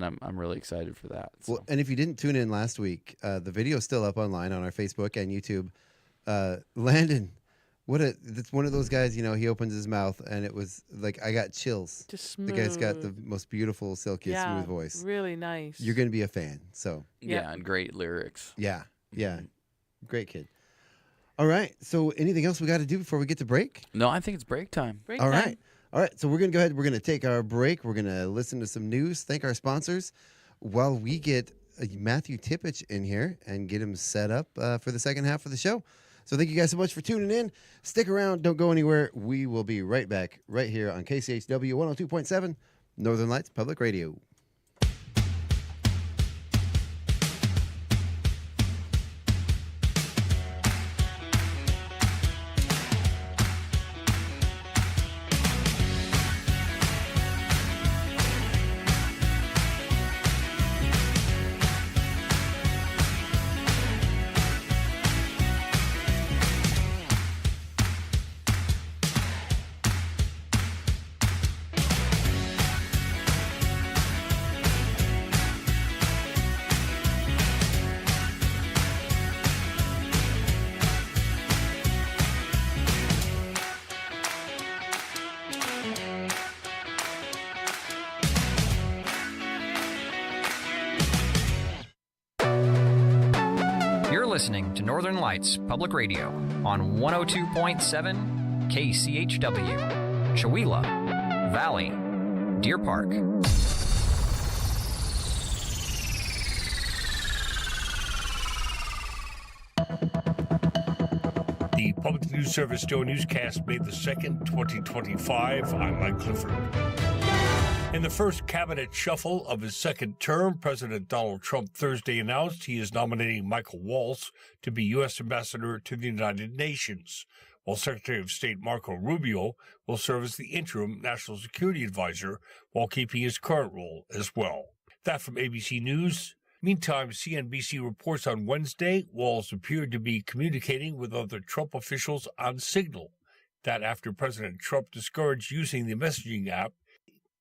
I'm really excited for that. So. Well, and if you didn't tune in last week, the video's still up online on our Facebook and YouTube. Landon, that's one of those guys, he opens his mouth and it was like, I got chills. Just The smooth. guy's got the most beautiful, silky, smooth voice. Really nice. You're going to be a fan. So, Yeah, and great lyrics. yeah. Great kid. All right. So, anything else we got to do before we get to break? No, I think it's break time. Break All time. right. So, we're going to go ahead. We're going to take our break. We're going to listen to some news, thank our sponsors, while we get Matthew Tipich in here and get him set up for the second half of the show. So thank you guys so much for tuning in. Stick around. Don't go anywhere. We will be right back right here on KCHW 102.7 Northern Lights Public Radio. Listening to Northern Lights Public Radio on 102.7 KCHW, Chewelah Valley, Deer Park. The Public News Service Joe Newscast, May the 2nd, 2025. I'm Mike Clifford. In the first cabinet shuffle of his second term, President Donald Trump Thursday announced he is nominating Michael Waltz to be U.S. Ambassador to the United Nations, while Secretary of State Marco Rubio will serve as the interim National Security Advisor while keeping his current role as well. That from ABC News. Meantime, CNBC reports on Wednesday Waltz appeared to be communicating with other Trump officials on Signal. That after President Trump discouraged using the messaging app.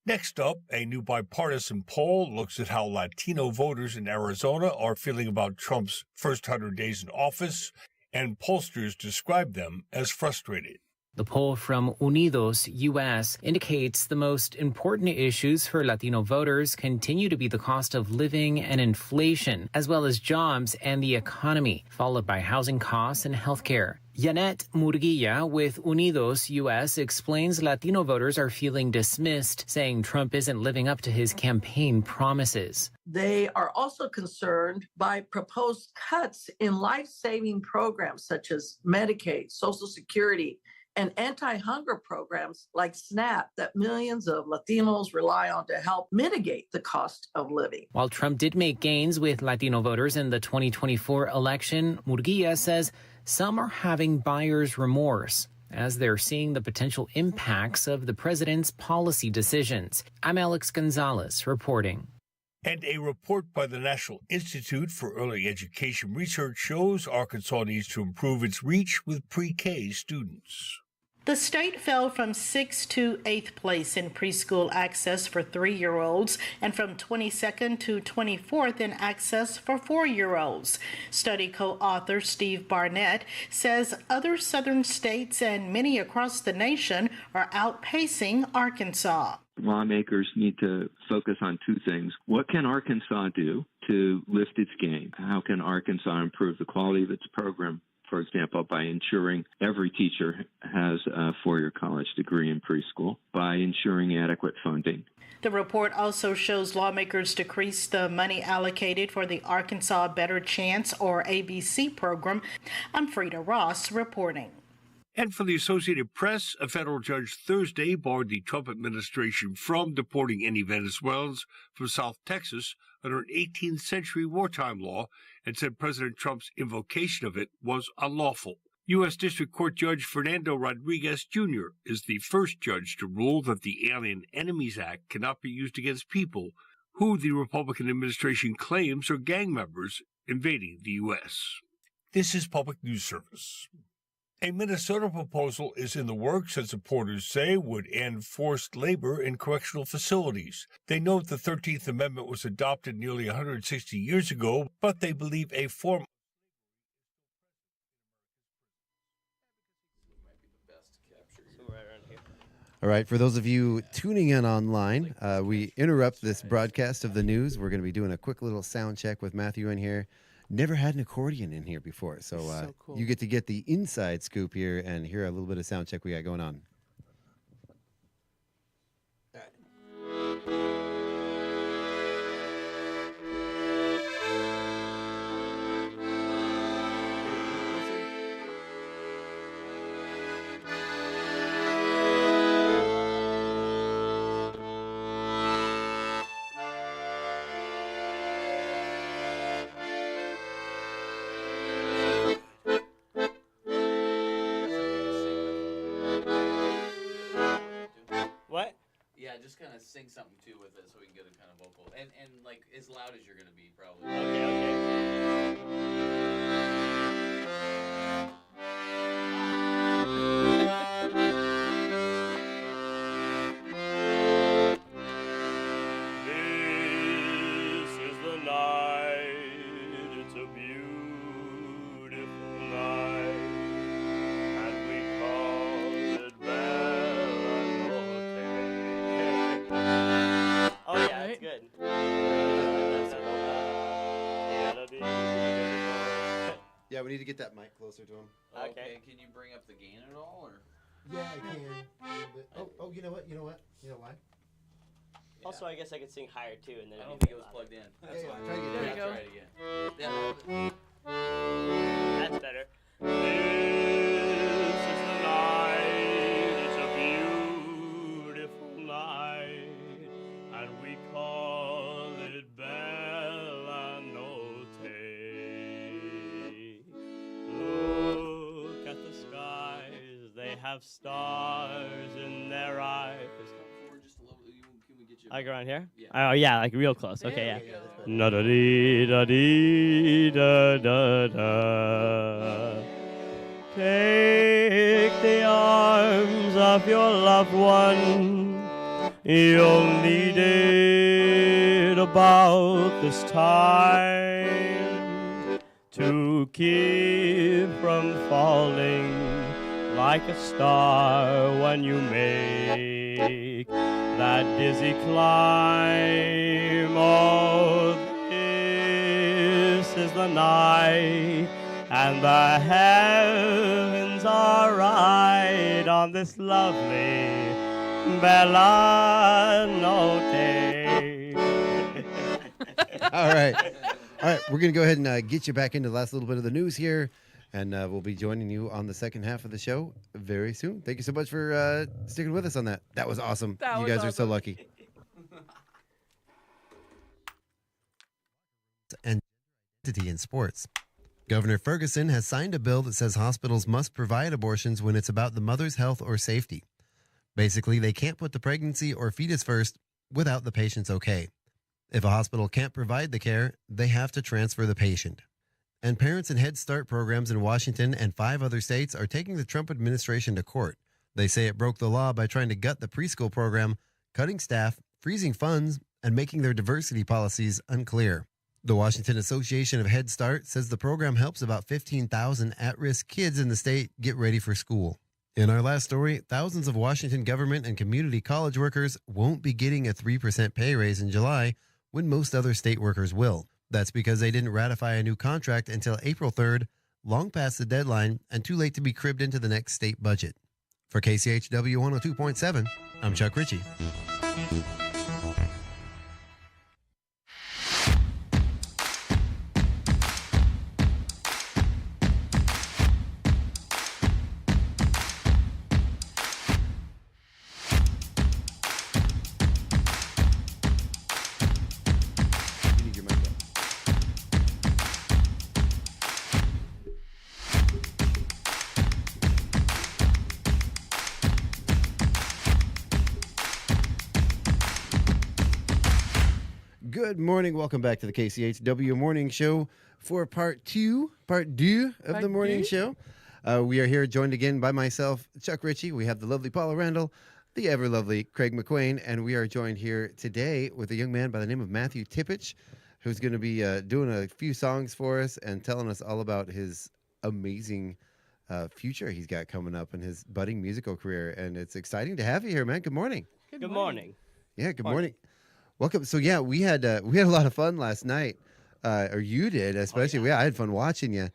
Next up, a new bipartisan poll looks at how Latino voters in Arizona are feeling about Trump's first 100 days in office, and pollsters describe them as frustrated. The poll from Unidos US indicates the most important issues for Latino voters continue to be the cost of living and inflation, as well as jobs and the economy, followed by housing costs and healthcare. Yanet Murguia with Unidos US explains Latino voters are feeling dismissed, saying Trump isn't living up to his campaign promises. They are also concerned by proposed cuts in life-saving programs such as Medicaid, Social Security, and anti-hunger programs like SNAP that millions of Latinos rely on to help mitigate the cost of living. While Trump did make gains with Latino voters in the 2024 election, Murguia says some are having buyer's remorse as they're seeing the potential impacts of the president's policy decisions. I'm Alex Gonzalez reporting. And a report by the National Institute for Early Education Research shows Arkansas needs to improve its reach with pre-K students. The state fell from 6th to 8th place in preschool access for 3-year-olds and from 22nd to 24th in access for 4-year-olds. Study co-author Steve Barnett says other southern states and many across the nation are outpacing Arkansas. Lawmakers need to focus on two things. What can Arkansas do to lift its game? How can Arkansas improve the quality of its program? For example, by ensuring every teacher has a 4-year college degree in preschool, by ensuring adequate funding. The report also shows lawmakers decrease the money allocated for the Arkansas Better Chance, or ABC program. I'm Frida Ross reporting. And for the Associated Press, a federal judge Thursday barred the Trump administration from deporting any Venezuelans from South Texas under an 18th century wartime law and said President Trump's invocation of it was unlawful. U.S. District Court Judge Fernando Rodriguez Jr. is the first judge to rule that the Alien Enemies Act cannot be used against people who the Republican administration claims are gang members invading the U.S. This is Public News Service. A Minnesota proposal is in the works that supporters say would end forced labor in correctional facilities. They note the 13th Amendment was adopted nearly 160 years ago, but they believe a form. All right, for those of you tuning in online, we interrupt this broadcast of the news. We're going to be doing a quick little sound check with Matthew in here. Never had an accordion in here before, so cool. You get to get the inside scoop here and hear a little bit of sound check we got going on. Just kind of sing something too with it so we can get it kind of vocal and like as loud as you're gonna be probably. Okay. This is the night. It's a beautiful night, and we call it good. Yeah, we need to get that mic closer to him. Okay. Can you bring up the gain at all, or? Yeah, I can. A little bit. Oh, you know what? You know why? Yeah. Also, I guess I could sing higher too, and then I don't think it was plugged in. That's why. Try There again. Try it again. Yeah. That's better. This is the night. It's a beautiful night, and we call it Bella Notte. Look at the skies, they have stars in their eyes. I go around here? Yeah. Oh, yeah, like real close. Okay, yeah. Na da dee da dee da da da. Take the arms of your loved one. You'll need it about this time to keep from falling like a star when you make that dizzy climb. Oh, this is the night, and the heavens are right on this lovely bella notte. All right. All right, we're going to go ahead and get you back into the last little bit of the news here, and we'll be joining you on the second half of the show very soon. Thank you so much for sticking with us on that. That was awesome. You guys are so lucky. And identity in sports. Governor Ferguson has signed a bill that says hospitals must provide abortions when it's about the mother's health or safety. Basically, they can't put the pregnancy or fetus first without the patient's okay. If a hospital can't provide the care, they have to transfer the patient. And parents in Head Start programs in Washington and 5 other states are taking the Trump administration to court. They say it broke the law by trying to gut the preschool program, cutting staff, freezing funds, and making their diversity policies unclear. The Washington Association of Head Start says the program helps about 15,000 at-risk kids in the state get ready for school. In our last story, thousands of Washington government and community college workers won't be getting a 3% pay raise in July when most other state workers will. That's because they didn't ratify a new contract until April 3rd, long past the deadline and too late to be cribbed into the next state budget. For KCHW 102.7, I'm Chuck Ritchie. Good morning. Welcome back to the KCHW Morning Show for part two of the morning show. We are here joined again by myself, Chuck Ritchie. We have the lovely Paula Randall, the ever lovely Craig McQuain, and we are joined here today with a young man by the name of Matthew Tipich, who's going to be doing a few songs for us and telling us all about his amazing future he's got coming up in his budding musical career. And it's exciting to have you here, man. Good morning. Good morning. Yeah, good morning. Welcome. So yeah, we had a lot of fun last night, or you did, especially. Yeah, I had fun watching you.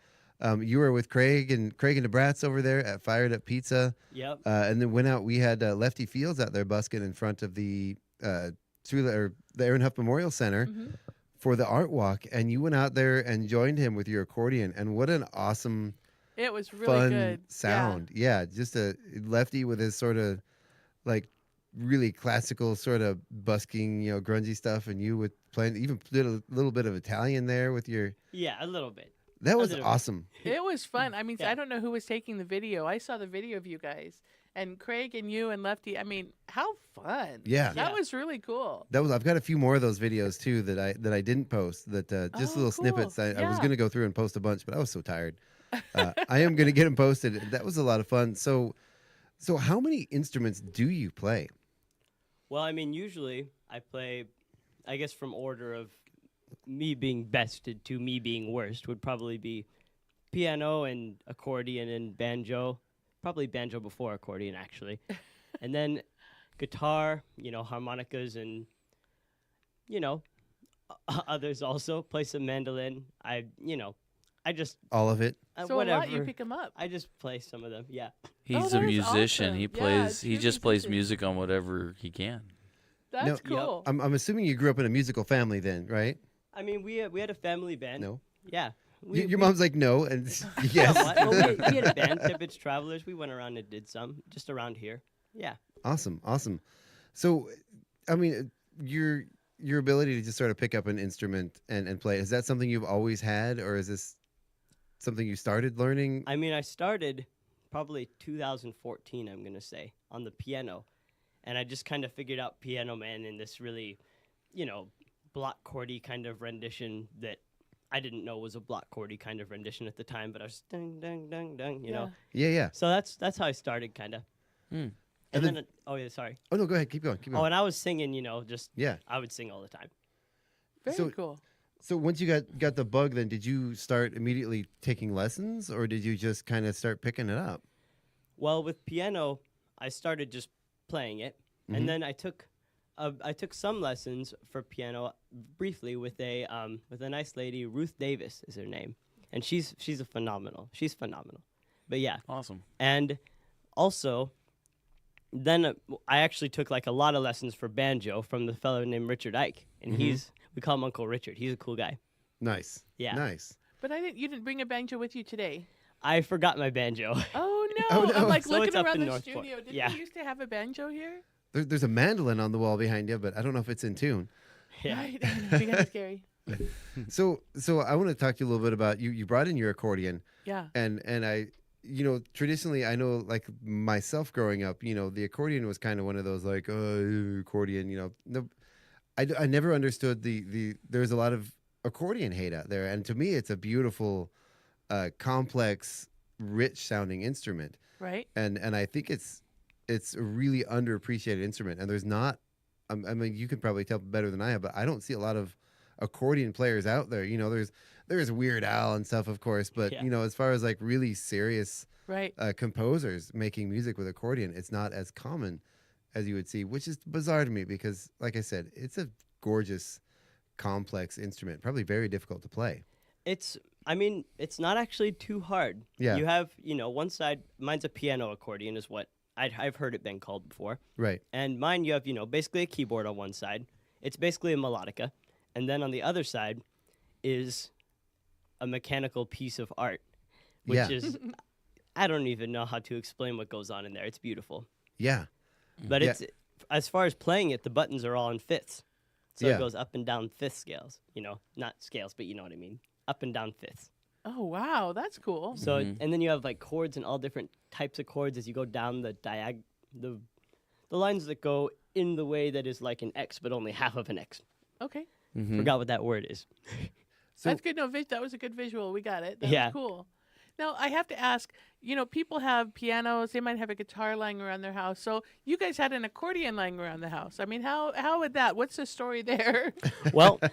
You were with Craig and the Brats over there at Fired Up Pizza. Yep. And then went out. We had Lefty Fields out there busking in front of the Aaron Huff Memorial Center for the art walk, and you went out there and joined him with your accordion. And what an awesome, it was really fun good sound. Yeah, just a Lefty with his sort of like really classical sort of busking, grungy stuff, and you with playing, even did a little bit of Italian there with your... Yeah, a little bit. That was awesome. It was fun. I mean, I don't know who was taking the video. I saw the video of you guys, and Craig and you and Lefty. I mean, how fun. Yeah. That was really cool. I've got a few more of those videos too that I didn't post, that just little snippets. I was going to go through and post a bunch, but I was so tired. I am going to get them posted. That was a lot of fun. So how many instruments do you play? Well, I mean, usually I play, I guess from order of me being best to me being worst would probably be piano and accordion and banjo. Probably banjo before accordion, actually. And then guitar, harmonicas and, others also. Play some mandolin. I just... All of it? So whatever. A lot, you pick them up. I just play some of them, yeah. He's a musician. Awesome. He plays. Yeah, he just plays music on whatever he can. That's cool. I'm assuming you grew up in a musical family then, right? I mean, we had a family band. No. Yeah. Your mom's like, no, and yes. Well, we had a band, Tipich Travelers. We went around and did some, just around here. Yeah. Awesome. So, I mean, your ability to just sort of pick up an instrument and play, is that something you've always had, or is this something you started learning? I mean, I started probably 2014, I'm going to say, on the piano. And I just kind of figured out Piano Man in this really, block chordy kind of rendition that I didn't know was a block chordy kind of rendition at the time, but I was ding, ding, ding, ding, you know. Yeah. So that's how I started, kind of. And then, oh yeah, sorry. Oh no, go ahead, keep going. Oh, and I was singing, yeah, I would sing all the time. Very cool. So once you got the bug, then did you start immediately taking lessons, or did you just kind of start picking it up? Well, with piano, I started just playing it, and then I took some lessons for piano briefly with a nice lady. Ruth Davis is her name, and she's phenomenal. But yeah, Awesome. And also, then I actually took like a lot of lessons for banjo from the fellow named Richard Ike, and we call him Uncle Richard. He's a cool guy. Nice. Yeah. Nice. But you didn't bring a banjo with you today. I forgot my banjo. Oh no! Oh, no. I'm like So looking it's up around in the Northport. studio. Did Yeah. we used to have a banjo here? There's a mandolin on the wall behind you, but I don't know if it's in tune. Yeah. Right. I know, it'd be kind of scary. So I want to talk to you a little bit about you brought in your accordion. Yeah. And I, traditionally, I know, like myself growing up, the accordion was kind of one of those like, accordion, no, I never understood there's a lot of accordion hate out there. And to me, it's a beautiful, complex, rich sounding instrument. Right. And I think it's a really underappreciated instrument. And there's not, I mean, you can probably tell better than I have, but I don't see a lot of accordion players out there. There's Weird Al and stuff, of course, but as far as like really serious composers making music with accordion, it's not as common as you would see, which is bizarre to me because, like I said, it's a gorgeous, complex instrument, probably very difficult to play. It's not actually too hard. Yeah. You have, one side, mine's a piano accordion is what I've heard it been called before. Right. And mine, you have, basically a keyboard on one side. It's basically a melodica. And then on the other side is a mechanical piece of art, which is, I don't even know how to explain what goes on in there. It's beautiful. Yeah. But it's, as far as playing it, the buttons are all in fifths. So it goes up and down fifth scales, not scales, but you know what I mean. Up and down fifths. Oh, wow. That's cool. So, and then you have like chords and all different types of chords as you go down the the lines that go in the way that is like an X, but only half of an X. Okay. Forgot what that word is. So, that's good. No, that was a good visual. We got it. That Yeah. was cool. Now, I have to ask, people have pianos. They might have a guitar lying around their house. So you guys had an accordion lying around the house. I mean, how would that? What's the story there? Well, one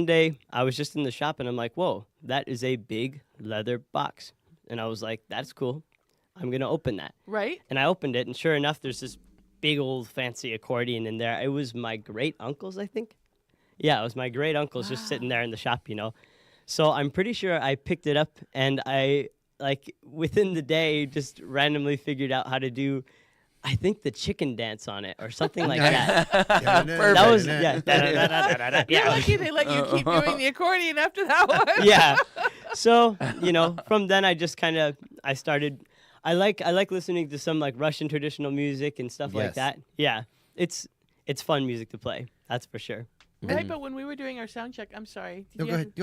day I was just in the shop and I'm like, whoa, that is a big leather box. And I was like, that's cool. I'm going to open that. Right. And I opened it, and sure enough, there's this big old fancy accordion in there. It was my great uncle's, I think. Yeah, it was my great uncle's just sitting there in the shop, So I'm pretty sure I picked it up, and I, within the day, just randomly figured out how to do, I think, the chicken dance on it or something like that. That was, You're lucky they let you keep doing the accordion after that one. Yeah. So, from then I just I started, I like listening to some like Russian traditional music and stuff like that. Yeah. It's fun music to play. That's for sure. Right, but when we were doing our sound check, I'm sorry. Go ahead.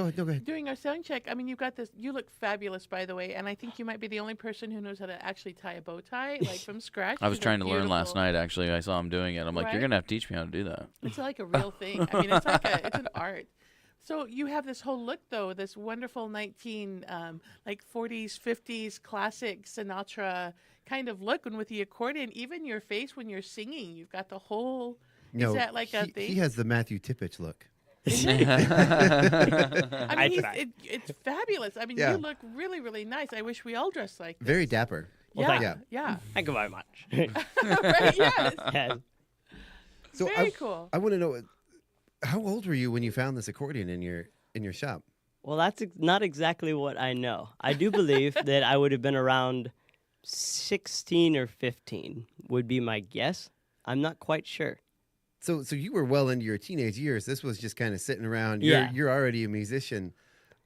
Doing our sound check, you've got this, you look fabulous, by the way, and I think you might be the only person who knows how to actually tie a bow tie, like from scratch. I was trying to learn last night, actually. I saw him doing it. I'm like, Right? you're going to have to teach me how to do that. It's like a real thing. I mean, it's like it's an art. So you have this whole look, though, this wonderful 40s, 50s classic Sinatra kind of look, and with the accordion, even your face when you're singing, you've got the whole... No, is that like a thing? He has the Matthew Tipich look. I mean, it's fabulous. I mean, you look really, really nice. I wish we all dressed like this. Very dapper. Yeah. Thank you very much. Right, yes. So Very cool. I want to know, how old were you when you found this accordion in your shop? Well, that's not exactly what I know. I do believe that I would have been around 16 or 15 would be my guess. I'm not quite sure. So you were well into your teenage years. This was just kind of sitting around. Yeah. You're already a musician.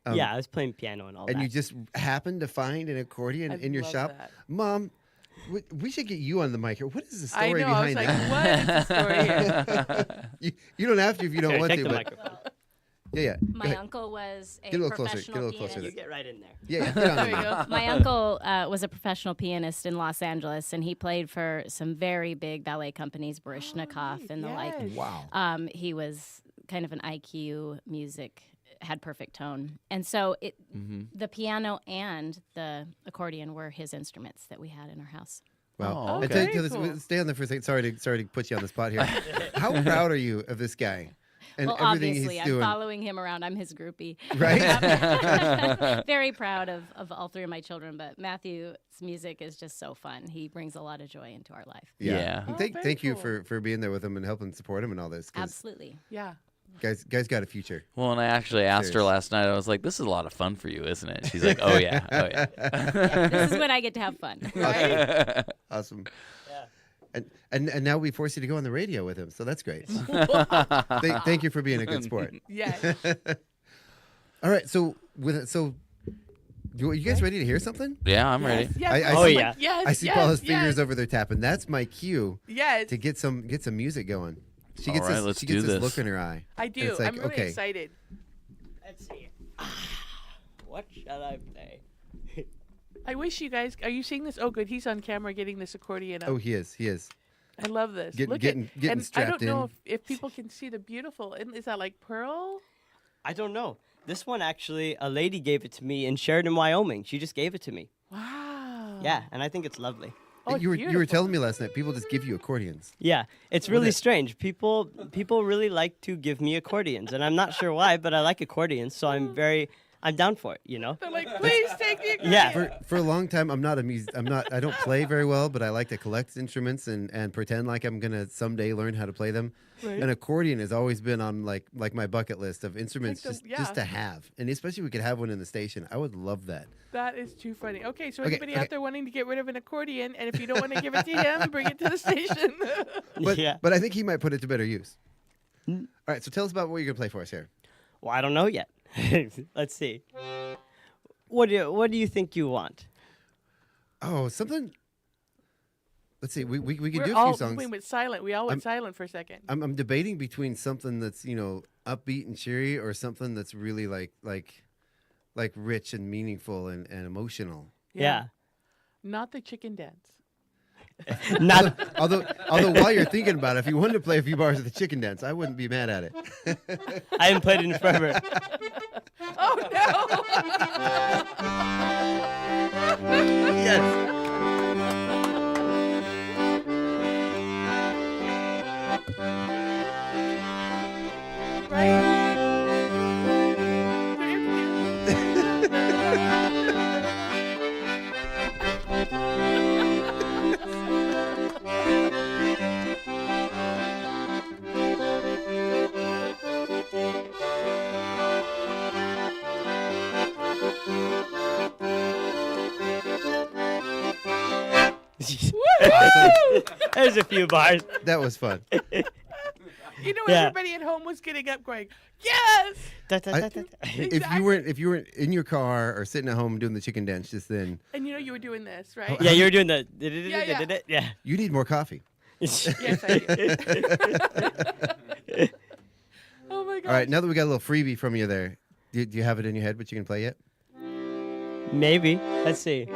Yeah, I was playing piano and all that. And you just happened to find an accordion in your shop? That. Mom, we should get you on the mic here. What is the I story know. behind I was that? like, what is the story here? You don't have to if you don't Here, want take to. the But microphone. Yeah. My uncle was a Get a little closer. professional Get a little closer. pianist. You get right in there. Yeah, get on There the you mic. go. My uncle was a professional pianist in Los Angeles, and he played for some very big ballet companies, Baryshnikov and the like. Yes. Wow. He was kind of an IQ music, had perfect tone. And so the piano and the accordion were his instruments that we had in our house. Wow. Oh, And okay. Cool. stay on there for a second. Sorry to put you on the spot here. How proud are you of this guy? and well, everything obviously, he's I'm doing. following him around. I'm his groupie. Right? Very proud of all three of my children, but Matthew's music is just so fun. He brings a lot of joy into our life. Yeah. And Oh, thank very you cool. for being there with him and helping support him and all this. 'Cause Absolutely. Yeah. Guys got a future. Well, and I actually asked her Serious. last night. I was like, "This is a lot of fun for you, isn't it?" She's like, "Oh yeah, oh yeah." This is when I get to have fun. Right? Awesome. Yeah. And now we force you to go on the radio with him, so that's great. Thank you for being a good sport. Yes. All right, so you guys ready to hear something? Yeah, I'm ready. Yes. I Oh, see, yeah. Yes. I see yes, Paula's yes. fingers over there tapping. That's my cue Yes. to get some music going. She All gets right, this, let's she do gets this this. look in her eye. I And do. it's like, I'm really okay. excited. Let's see. What shall I play? I wish you guys. Are you seeing this? Oh, good. He's on camera getting this accordion up. Oh, he is. I love this. Look getting and I strapped don't know in. if people can see the beautiful. Is that like pearl? I don't know. This one actually, a lady gave it to me in Sheridan, Wyoming. She just gave it to me. Wow. Yeah, and I think it's lovely. Oh, you were beautiful. telling me last night. People just give you accordions. Yeah, it's really strange. People really like to give me accordions, and I'm not sure why, but I like accordions, so I'm down for it. You know? They're like, please take the accordion. Yeah. For a long time, I don't play very well, but I like to collect instruments and pretend like I'm gonna someday learn how to play them. Right. An accordion has always been on like my bucket list of instruments Like the- just yeah. to have, and especially if we could have one in the station. I would love that. That is too funny. Okay, so Okay, anybody okay. out there wanting to get rid of an accordion, and if you don't want to give it to him, bring it to the station. But Yeah. but I think he might put it to better use. All right, so tell us about what you're gonna play for us here. Well, I don't know yet. Let's see. What do you think you want? Oh, something. Let's see. We can We're do a all, few songs. We went silent. We all went silent for a second. I'm debating between something that's upbeat and cheery, or something that's really like rich and meaningful and emotional. Yeah. Not the chicken dance. Not. Although while you're thinking about it, if you wanted to play a few bars of the chicken dance, I wouldn't be mad at it. I haven't played it in forever. Oh no! Yes. There's a few bars. That was fun. You know, Yeah. everybody at home was getting up, going, "Yes!" If you weren't in your car or sitting at home doing the chicken dance just then, And you know you were doing this, right? Yeah, you were doing the. Yeah. Yeah. you need more coffee. Yes, I do. Oh my god! All right, now that we got a little freebie from you there, do you have it in your head what you can play yet? Maybe. Let's see.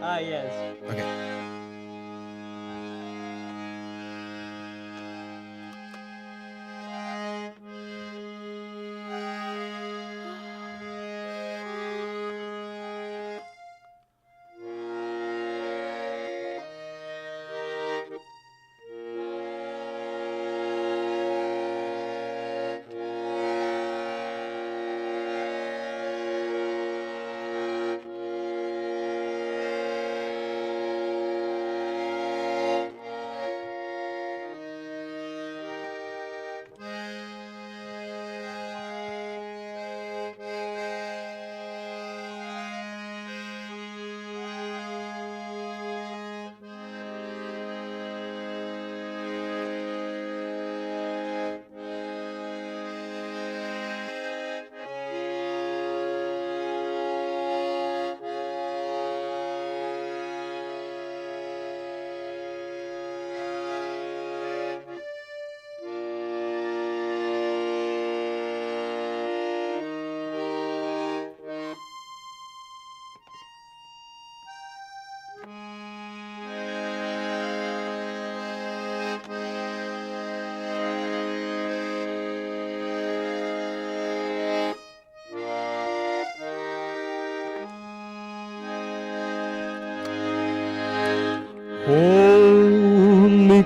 Ah, yes. Okay.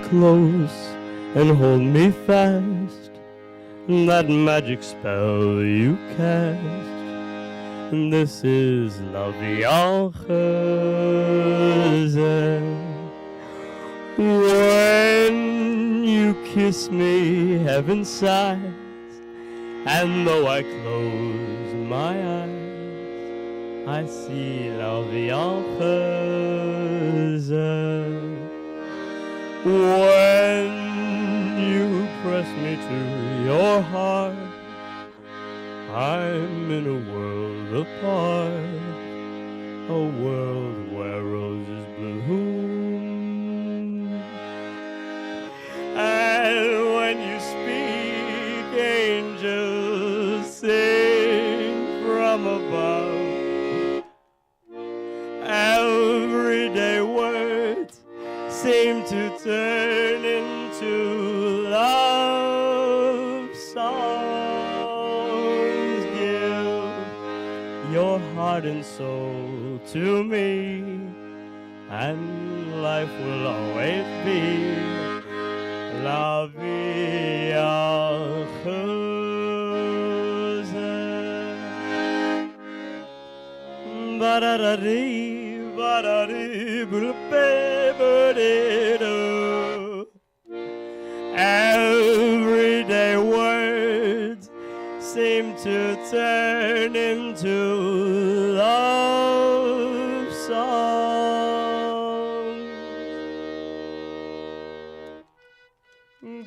close and hold me fast. That magic spell you cast. This is La Vie en Rose. When you kiss me, heaven sighs, and though I close my eyes, I see La Vie en Rose. When you press me to your heart, I'm in a world apart, a world where roses bloom. And when you speak, angels sing from above. Everyday words seem to turn into love songs. Give your heart and soul to me, and life will always be La Vie en Rose. Ba-da-da-dee, ba-da-dee, ba-da-dee-ba-dee-do. Everyday words seem to turn into love songs.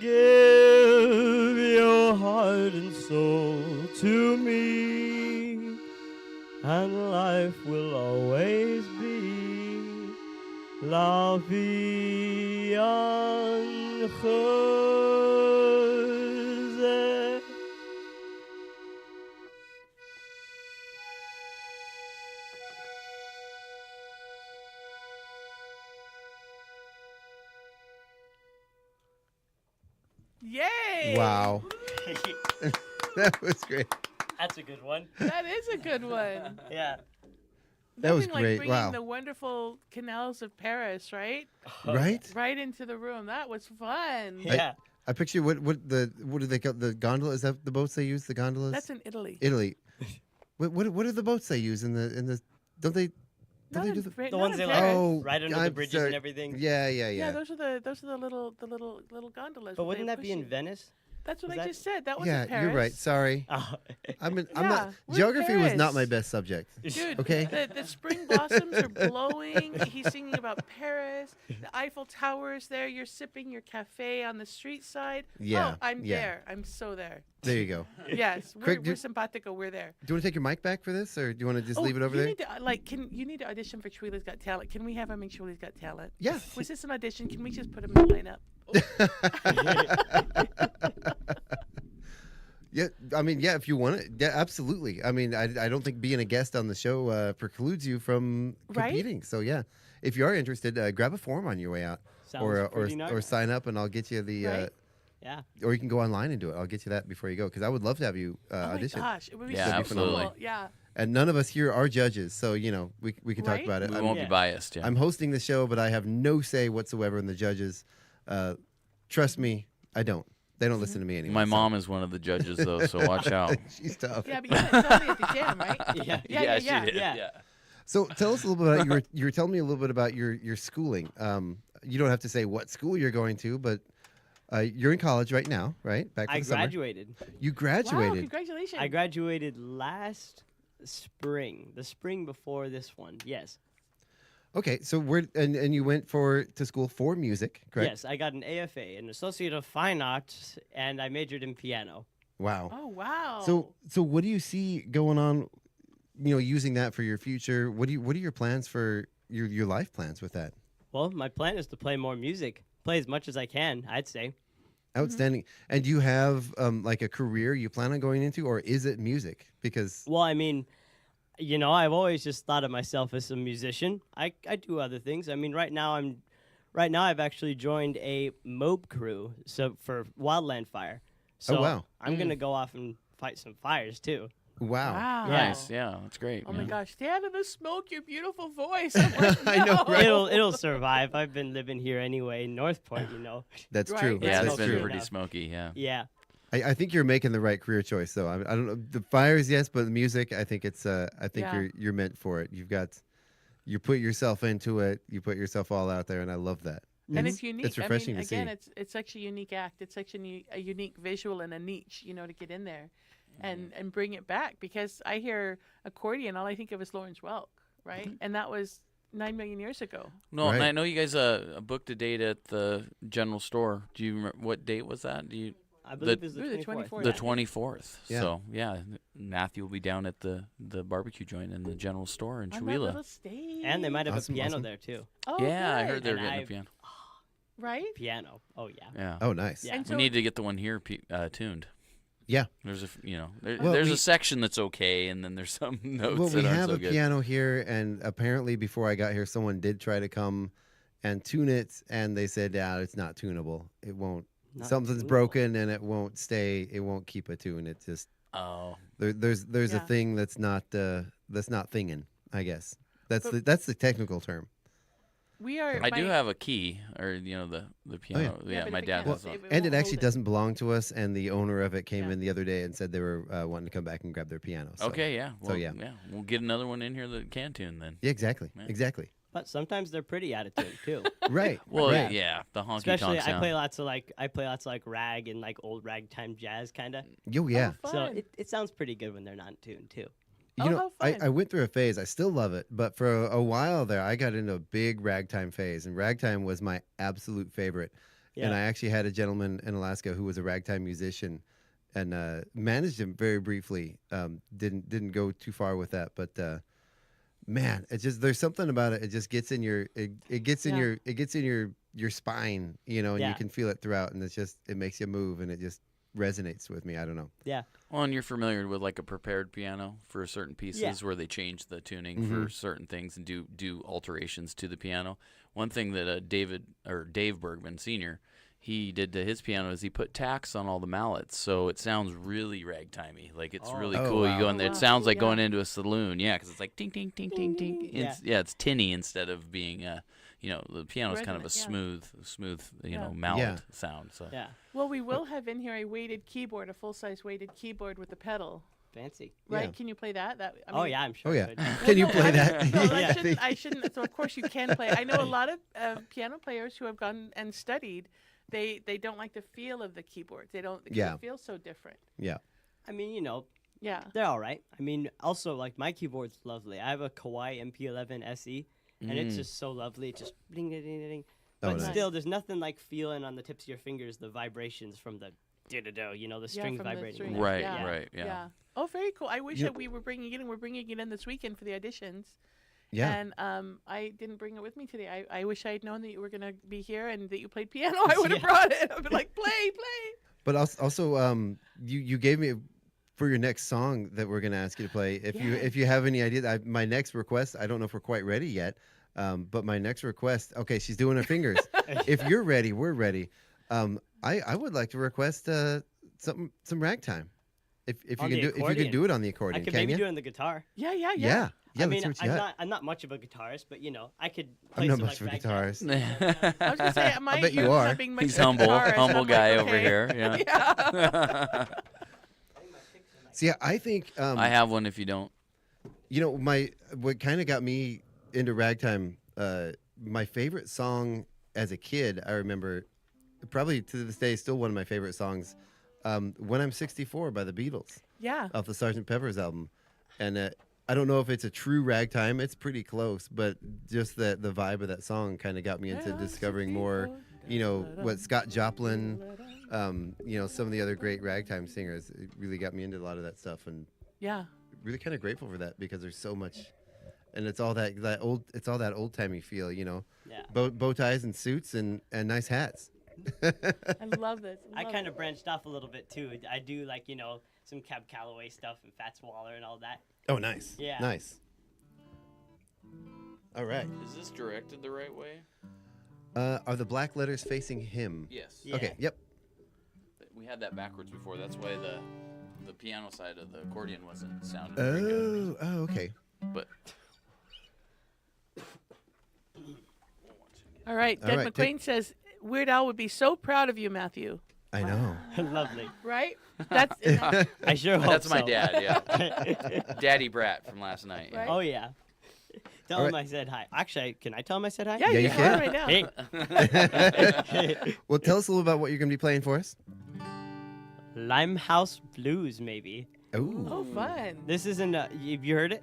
Give your heart and soul to me, and life will always be La Vie en Rose. Yay! Wow. That was great. That's a good one. That is a good one. Yeah. That was Nothing like great. bringing Wow. the wonderful canals of Paris, right? Right? Right into the room. That was fun. I picture what do they call the gondola? Is that the boats they use? The gondolas? That's in Italy. Italy. What are the boats they use in the? Don't they? Don't they do The ones they like right under the I'm bridges sorry. and everything. Yeah. Yeah, those are the little gondolas. But where wouldn't they that be push in you. Venice? That's what Is I that- just said. That was Yeah, in Paris. you're right. Sorry. Oh. I'm Yeah, not. we're in Geography was not Paris. my best subject. Dude, Okay. the spring blossoms are blowing. He's singing about Paris. The Eiffel Tower is there. You're sipping your cafe on the street side. Yeah, Oh, I'm yeah. there. I'm so there. There you go. Yes, Craig, we're simpatico. We're there. Do you want to take your mic back for this, or do you want to just Oh, leave it over you there? Need to, you need to audition for Chihuahua's Got Talent. Can we have him in Chihuahua's Got Talent? Yeah. Was this an audition? Can we just put him in the lineup? Yeah, I mean, yeah, if you want it, yeah, absolutely. I mean, I don't think being a guest on the show precludes you from Right? competing. So yeah, if you are interested, grab a form on your way out, Sounds or pretty nice. or sign up, and I'll get you the. Right? Yeah. Or you can go online and do it. I'll get you that before you go, because I would love to have you audition. Oh my gosh, it would be Yeah, so absolutely. cool. Yeah. And none of us here are judges, so we can talk Right? about it. We I'm- won't be biased. Yeah. I'm hosting the show, but I have no say whatsoever in the judges. Trust me, I don't. They don't listen to me anymore. My mom is one of the judges, though, so watch out. She's tough. Yeah, but you had somebody at the jam, right? Yeah. She did. Yeah. So tell us a little bit about you were telling me a little bit about your schooling. You don't have to say what school you're going to, but you're in college right now, right? Back for I the summer. graduated. You Wow, graduated. congratulations. I graduated last spring, the spring before this one. Yes. Okay, so and you went to school for music, correct? Yes, I got an AFA, an Associate of Fine Arts, and I majored in piano. Wow. Oh, wow. So what do you see going on? Using that for your future. What are your plans for your life plans with that? Well, my plan is to play more music, play as much as I can, I'd say. Outstanding. And do you have like a career you plan on going into, or is it music? Because Well, I mean, I've always just thought of myself as a musician. I do other things. I mean, right now I've actually joined a mob crew for wildland fire. So wow. I'm gonna go off and fight some fires too. Wow. Nice. Yeah, that's great. Oh my man. gosh, stay out of the smoke, your beautiful voice. I'm like, I know, no. right? It'll survive. I've been living here anyway in Northport, you know. That's Right. true. Yeah, That's it's been true. pretty smoky. Yeah. Yeah. I think you're making the right career choice, though. I don't know the fires, yes, but the music, I think it's. I think Yeah. you're meant for it. You put yourself into it. You put yourself all out there, and I love that. And it's unique. It's refreshing I mean, to again, see. it's such a unique act. It's such a unique visual and a niche, you know, to get in there, and bring it back. Because I hear accordion, all I think of is Lawrence Welk, right? And that was 9 million years ago. No, and Right. I know you guys booked a date at the general store. Do you remember what date was that? Do you? I believe it's the 24th. The 24th. Yeah. So yeah, Matthew will be down at the barbecue joint in the general store in On that Chewelah. little stage. And they might have Awesome, a piano awesome. there too. Oh, Yeah, I good. heard they were And getting a I've- piano. Right? Piano. Oh yeah. Yeah. Oh, nice. Yeah. And We so- need to get the one here tuned. Yeah. There's Well, there's we- a section that's okay, and then there's some notes Well, that we aren't have so a good. piano here, and apparently before I got here, someone did try to come and tune it, and they said, "Yeah, it's not tunable. It won't. Not Something's tunable. broken, and it won't stay. It won't keep a tune. It just Oh. there's a Yeah. thing that's not thinging. I guess that's But- that's the technical term. We are. I do have a key, or the piano. Yeah, but my if it dad can't has save one. it, And won't it actually hold doesn't belong to us. And the owner of it came Yeah. in the other day and said they were wanting to come back and grab their piano. So. Okay, yeah. Well, yeah. we'll get another one in here that can tune then. Yeah, exactly. Yeah. Exactly. But sometimes they're pretty out of tune too. Right. Well, right. yeah, the honky Especially tonk I sound. play lots of rag and like old ragtime jazz kind of. Oh, yeah. Oh, So fun. it sounds pretty good when they're not tuned too. You Oh, know, how I fun. went through a phase. I still love it, but for a while there, I got into a big ragtime phase, and ragtime was my absolute favorite. And Yeah. I actually had a gentleman in Alaska who was a ragtime musician, and managed him very briefly. Didn't go too far with that, but man, it just there's something about it. It just gets in your it gets in your spine, you know, and you Yeah. can feel it throughout, and it makes you move, and it just resonates with me. I don't know. Yeah. Well, and you're familiar with like a prepared piano for certain pieces Yeah. where they change the tuning for certain things and do alterations to the piano. One thing that Dave Bergman Sr. he did to his piano is he put tacks on all the mallets, so it sounds really ragtimey. Like it's really Oh, cool. wow. You go in there, Oh, it wow. sounds like Yeah. going into a saloon. Yeah, because it's like ting ting ting ting ting. Yeah. It's tinny instead of being the piano is kind of a Resonant, yeah. smooth Yeah. mallet Yeah. sound. So Yeah. Well, we will have in here a weighted keyboard, a full-size weighted keyboard with a pedal. Fancy. Right? Yeah. Can you play that? I Oh mean- yeah, I'm sure. Oh, I yeah. could. Can you no, play I- that? No, Yeah. I shouldn't. So of course you can play. I know a lot of piano players who have gone and studied. They don't like the feel of the keyboards. They don't. Because Yeah. It feels so different. Yeah. I mean, you know, Yeah. they're all right. I mean, also like my keyboard's lovely. I have a Kawai MP11 SE, and it's just so lovely. It's just ding ding ding ding. Oh, But nice. still, there's nothing like feeling on the tips of your fingers the vibrations from the you know, the Yeah, strings from the vibrating. string. Right, Yeah. right, yeah. Oh, very cool. I wish You that we were bringing it in. We're bringing it in this weekend for the auditions. Yeah. And I didn't bring it with me today. I wish I had known that you were going to be here and that you played piano. I would have brought it. I'd be like, play. But also, you gave me for your next song that we're gonna ask you to play. If you have any idea, my next request, I don't know if we're quite ready yet, but my next request. Okay, she's doing her fingers. If you're ready, we're ready. I would like to request some ragtime. If you On can the do if you can accordion. do it on the accordion, I could can maybe you? do it on the guitar. Yeah. Yeah. I Let's mean, see what you got. I'm not much of a guitarist, but you know, I could play I'm not some much like of a ragtime. guitarist. I was going to say, I bet you are. He's humble guy over okay. here. Yeah. See, I think I have one if you don't. you know, what kind of got me into ragtime, my favorite song as a kid, I remember, probably to this day, still one of my favorite songs, When I'm 64 by the Beatles. Yeah. Off the Sgt. Pepper's album. And I don't know if it's a true ragtime. It's pretty close, but just the vibe of that song kind of got me into discovering more, you know, what Scott Joplin, you know, some of the other great ragtime singers. It really got me into a lot of that stuff, and Yeah. really kind of grateful for that because there's so much, and it's all that old timey feel, you know, Yeah. bow ties and suits and nice hats. I love this. I kind of branched off a little bit too. I do like, you know, some Cab Calloway stuff and Fats Waller and all that. Oh, nice. Yeah. Nice. All right. Is this directed the right way? Are the black letters facing him? Yes. Yeah. Okay. Yep. We had that backwards before. That's why the the piano side of the accordion wasn't sounding very good. Oh, okay. But All right. Doug McQueen says Weird Al would be so proud of you, Matthew. I know. Lovely. Right? That's I sure hope that's my so. dad, yeah. Daddy Brat from last night. Right. Oh, yeah. Tell All him right. I said hi. Actually, can I tell him I said hi? Yeah, Yeah, you can. right now. Hey. Well, tell us a little about what you're going to be playing for us. Limehouse Blues, maybe. Ooh. Oh, fun. This isn't. Have you heard it?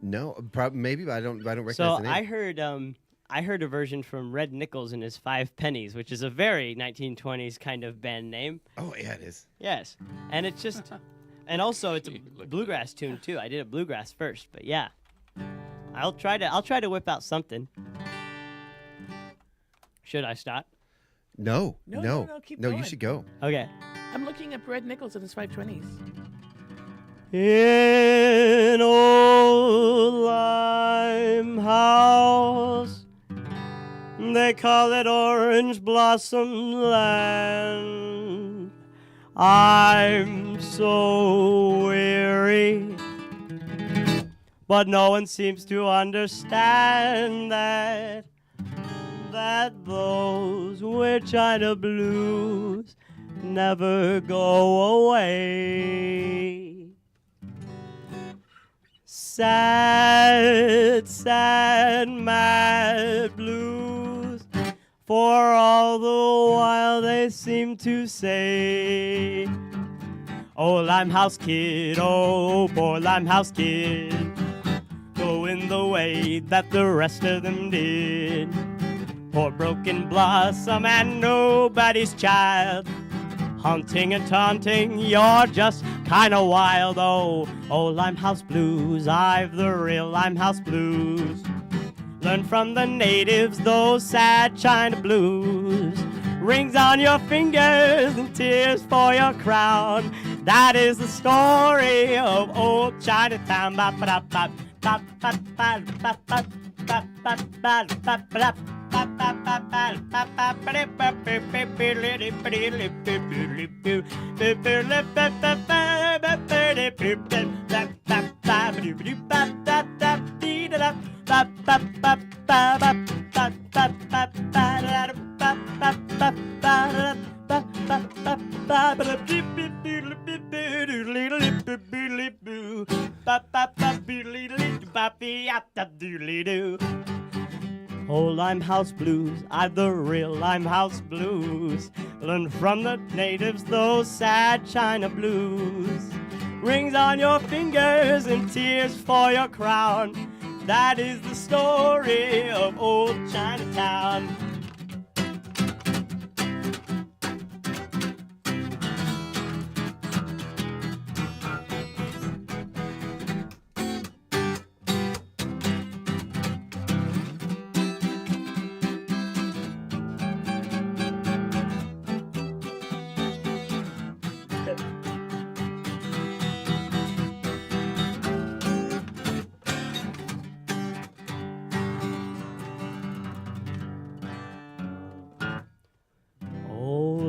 No, maybe, but I don't recognize So the name. I heard a version from Red Nichols and his Five Pennies, which is a very 1920s kind of band name. Oh, yeah, it is. Yes, and it's just, and also it's a bluegrass tune too. I did a bluegrass first, but yeah, I'll try to whip out something. Should I stop? No. No, keep No, you going. should go. Okay. I'm looking up Red Nichols and his 520s. In old Limehouse, they call it Orange Blossom Land. I'm so weary, but no one seems to understand that those weird China blues never go away. Sad, sad, mad blues, for all the while they seem to say, oh, Limehouse Kid, oh, poor Limehouse Kid, going the way that the rest of them did. Poor broken blossom and nobody's child, haunting and taunting, you're just kinda wild. Oh, Limehouse Blues, I've the real Limehouse Blues. Learn from the natives those sad China blues. Rings on your fingers and tears for your crown. That is the story of old Chinatown. Oh, Limehouse Blues, I've the real Limehouse Blues. Learn from the natives those sad China blues. Rings on your fingers and tears for your crown. That is the story of old Chinatown.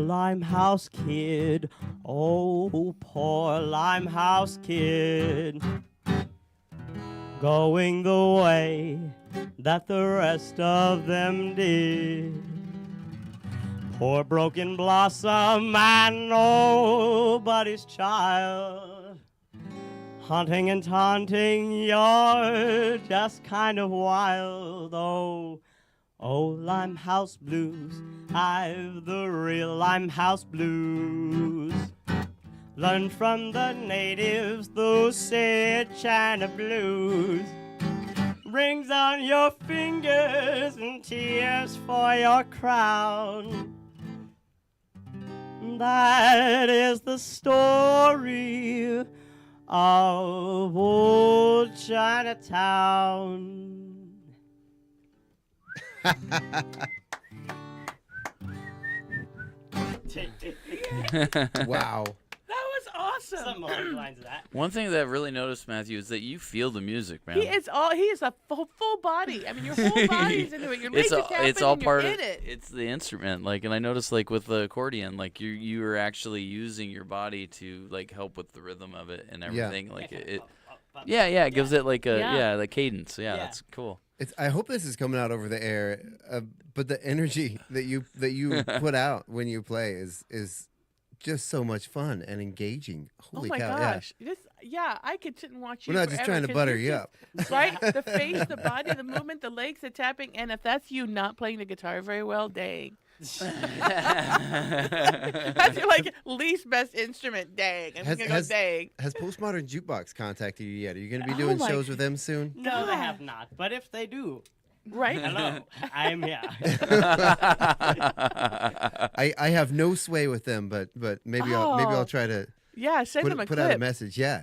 Limehouse Kid, oh poor Limehouse Kid, going the way that the rest of them did. Poor broken blossom and nobody's child, haunting and taunting, you're just kind of wild. Oh, Limehouse Blues, I've the real Limehouse Blues. Learn from the natives those sad China blues. Rings on your fingers and tears for your crown. That is the story of old Chinatown. Wow. That was awesome. Something along the lines of that. One thing that I've really noticed, Matthew, is that you feel the music, man. He is a full body. I mean, your whole body's into it. Your legs are tapping, it's all and part you're of in it. It's the instrument, like, and I noticed, like, with the accordion, like, you are actually using your body to, like, help with the rhythm of it and everything. Like it gives it like a the cadence. Yeah, that's cool. I hope this is coming out over the air, but the energy that you put out when you play is just so much fun and engaging. Holy oh my cow! gosh! I could sit and watch you. We're not just trying to butter you up, right? The face, the body, the movement, the legs, the tapping, and if that's you not playing the guitar very well, dang. That's your like least best instrument. Dang, I'm gonna go dang. Has Postmodern Jukebox contacted you yet? Are you going to be doing shows with them soon? No, they have not. But if they do, right? Hello, I'm here. I have no sway with them, but maybe I'll try to send them a put clip. out a message. Yeah.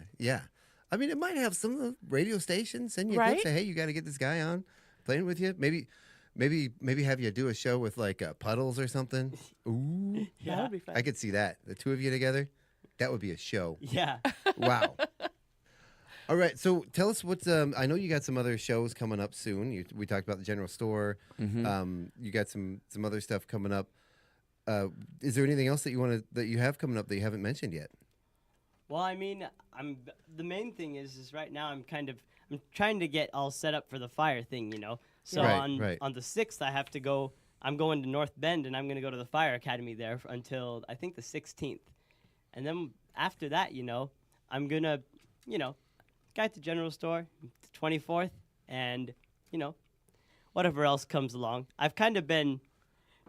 I mean, it might have some of the radio stations send you a clip, say, hey, you got to get this guy on playing with you. Maybe have you do a show with like Puddles or something. Ooh, that would be fun. I could see that. The two of you together, that would be a show. Yeah. Wow. All right, so tell us what's. I know you got some other shows coming up soon. We talked about the General Store. Mm-hmm. You got some other stuff coming up. Is there anything else that you have coming up that you haven't mentioned yet? Well, I mean, the main thing is right now I'm trying to get all set up for the fire thing, you know. So on the 6th, I have to go. I'm going to North Bend, and I'm going to go to the fire academy there until I think the 16th, and then after that, you know, I'm gonna, you know, go at the general store the 24th, and you know, whatever else comes along. I've kind of been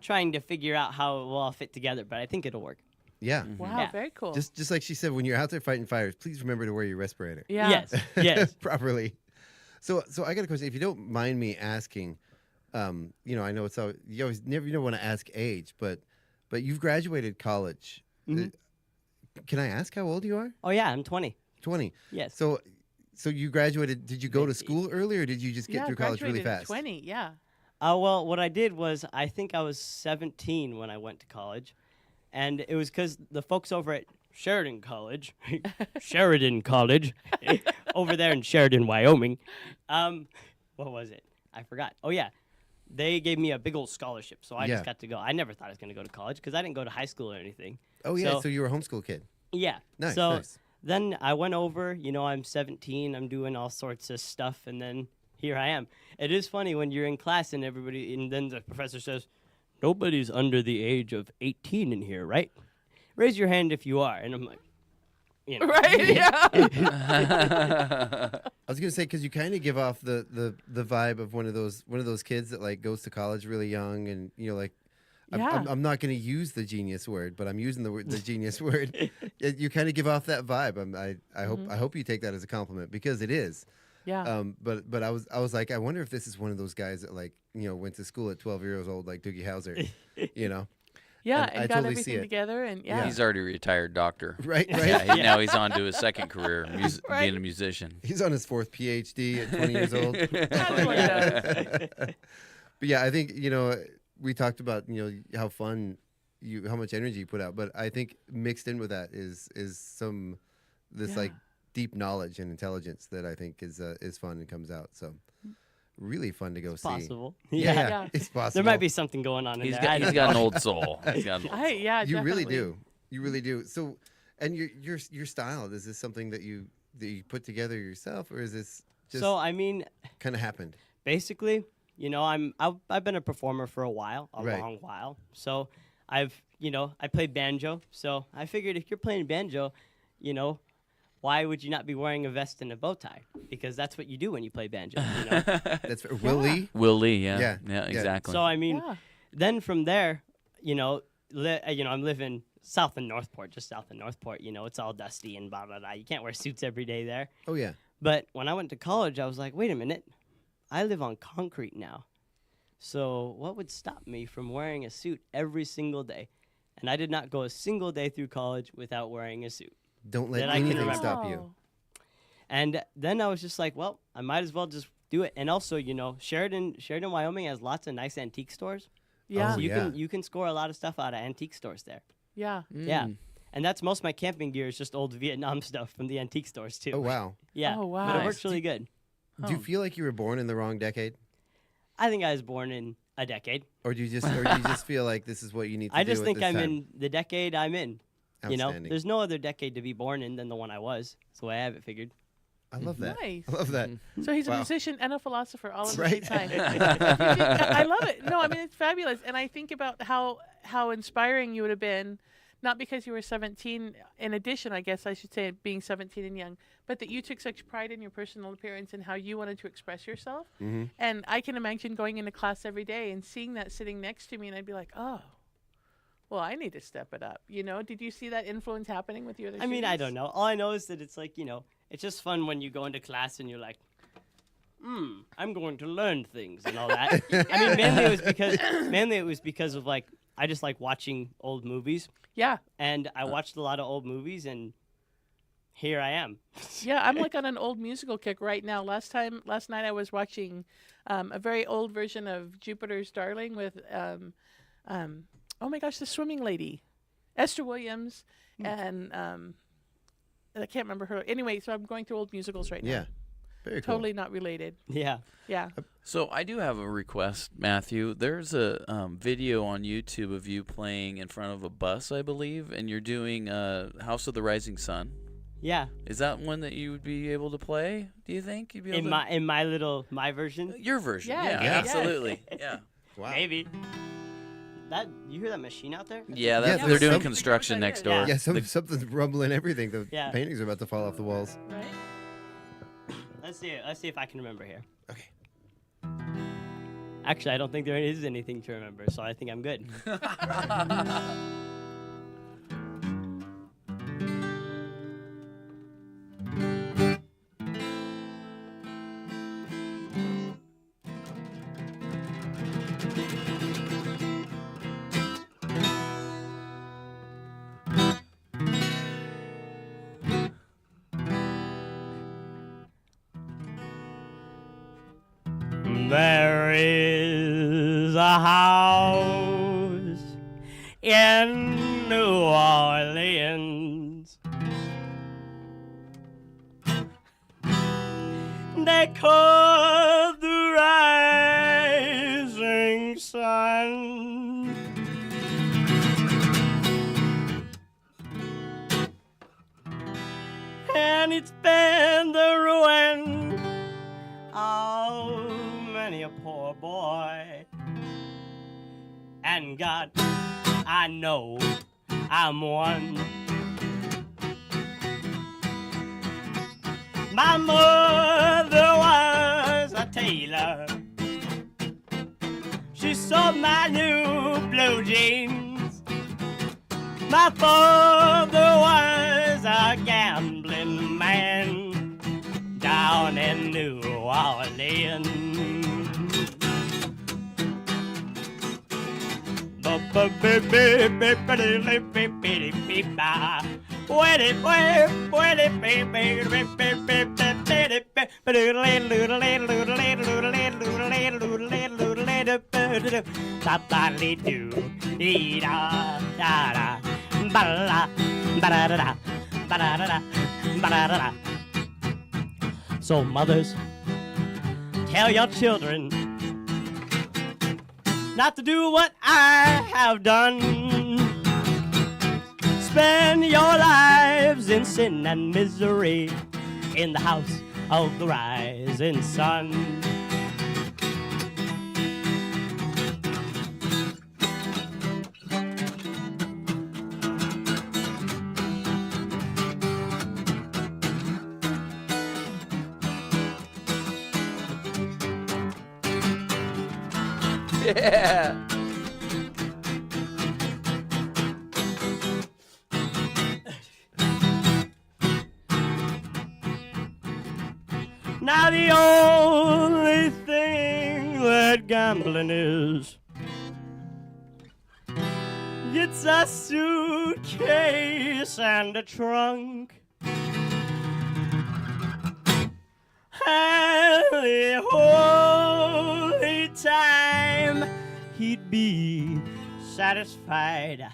trying to figure out how it will all fit together, but I think it'll work. Yeah. Wow, very cool. Just like she said, when you're out there fighting fires, please remember to wear your respirator. Yeah. Yes. Properly. So I got a question. If you don't mind me asking, you know, I know you always never want to ask age, but you've graduated college. Mm-hmm. Can I ask how old you are? Oh yeah, I'm 20. 20. Yes. So you graduated. Did you go to school early, or did you just get through college really fast? 20. Yeah. Well, what I did was I think I was 17 when I went to college, and it was because the folks over at Sheridan College, over there in Sheridan, Wyoming. What was it? I forgot. Oh yeah, they gave me a big old scholarship, so I just got to go. I never thought I was going to go to college because I didn't go to high school or anything. Oh yeah, so you were a homeschool kid. Yeah. Nice. So nice. then I went over. You know, I'm 17. I'm doing all sorts of stuff, and then here I am. It is funny when you're in class and then the professor says, "Nobody's under the age of 18 in here, right? Raise your hand if you are." And I'm like, you know. Right? Yeah. I was gonna say because you kind of give off the vibe of one of those kids that like goes to college really young, and you know, like I'm not gonna use the genius word, but I'm using the genius word. You kind of give off that vibe. I hope you take that as a compliment because it is. Yeah. But I was like, I wonder if this is one of those guys that like, you know, went to school at 12 years old like Doogie Howser, you know. Yeah, and I got totally everything together, and He's already a retired doctor. Right. Yeah, now he's on to his second career, being a musician. He's on his 4th PhD at 20 years old. But yeah, I think, you know, we talked about, you know, how much energy you put out, but I think mixed in with that is like deep knowledge and intelligence that I think is fun and comes out. So really fun to go see. Possible. Yeah, it's possible. There might be something going on in there. He's got an old soul. He's got an old soul. You really do. You really do. So, and your style, is this something that you put together yourself, or is this just I mean, kind of happened? Basically, you know, I've been a performer for a while, long while. So I played banjo. So I figured if you're playing banjo, you know, why would you not be wearing a vest and a bow tie? Because that's what you do when you play banjo. You know? That's Will Lee. Will Lee, yeah, exactly. So I mean, then from there, you know, I'm living south of Northport, just south of Northport. You know, it's all dusty and blah blah blah. You can't wear suits every day there. Oh yeah. But when I went to college, I was like, wait a minute, I live on concrete now. So what would stop me from wearing a suit every single day? And I did not go a single day through college without wearing a suit. Don't let anything stop you. And then I was just like, well, I might as well just do it. And also, you know, Sheridan, Wyoming has lots of nice antique stores. Yeah. So you can score a lot of stuff out of antique stores there. Yeah. Yeah. And that's most of my camping gear is just old Vietnam stuff from the antique stores, too. Oh, wow. Yeah. Oh, wow. But it Nice. works really good. Do you feel like you were born in the wrong decade? I think I was born in a decade. Or do you just feel like this is what you need to do I just at think this I'm time? in the decade I'm in. You know, Outstanding. there's no other decade to be born in than the one I was. That's the way I have it figured. I love that. Nice. I love that. So he's a Wow. musician and a philosopher all at the Right. same time. I love it. No, I mean, it's fabulous. And I think about how inspiring you would have been, not because you were 17, in addition, I guess I should say, being 17 and young, but that you took such pride in your personal appearance and how you wanted to express yourself. Mm-hmm. And I can imagine going into class every day and seeing that sitting next to me, and I'd be like, oh, well, I need to step it up. You know, did you see that influence happening with your other I mean, I students? don't know. All I know is that it's like, you know, it's just fun when you go into class and you're like, I'm going to learn things and all that. I mean, mainly it was because of like, I just like watching old movies. Yeah. And I watched a lot of old movies, and here I am. Yeah, I'm like on an old musical kick right now. Last night I was watching a very old version of Jupiter's Darling with, oh my gosh, the swimming lady, Esther Williams, and I can't remember her. Anyway, so I'm going through old musicals right now. Yeah. Very cool. Totally not related. Yeah. Yeah. So I do have a request, Matthew. There's a video on YouTube of you playing in front of a bus, I believe, and you're doing House of the Rising Sun. Yeah. Is that one that you would be able to play? Do you think you'd be able in my version? Your version? Yeah, Yeah, absolutely. Yeah. Wow. Maybe. That you hear that machine out there? Yeah, Yeah, they're doing some- construction next door. Yeah, something's rumbling everything. The Yeah. paintings are about to fall off the walls. Right? Let's see if I can remember here. Okay. Actually, I don't think there is anything to remember, so I think I'm good. There is a house in New Orleans. They call the rising sun. And it's been the ruin of many a poor boy. And God, I know I'm one. My mother was a tailor. She sewed my new blue jeans. My father was a gambling man down in New Orleans. So mothers, tell your children not to do what I have done. Spend your lives in sin and misery in the house of the rising sun. Yeah. Now the only thing that gambling is, it's a suitcase and a trunk. And the only time he'd be satisfied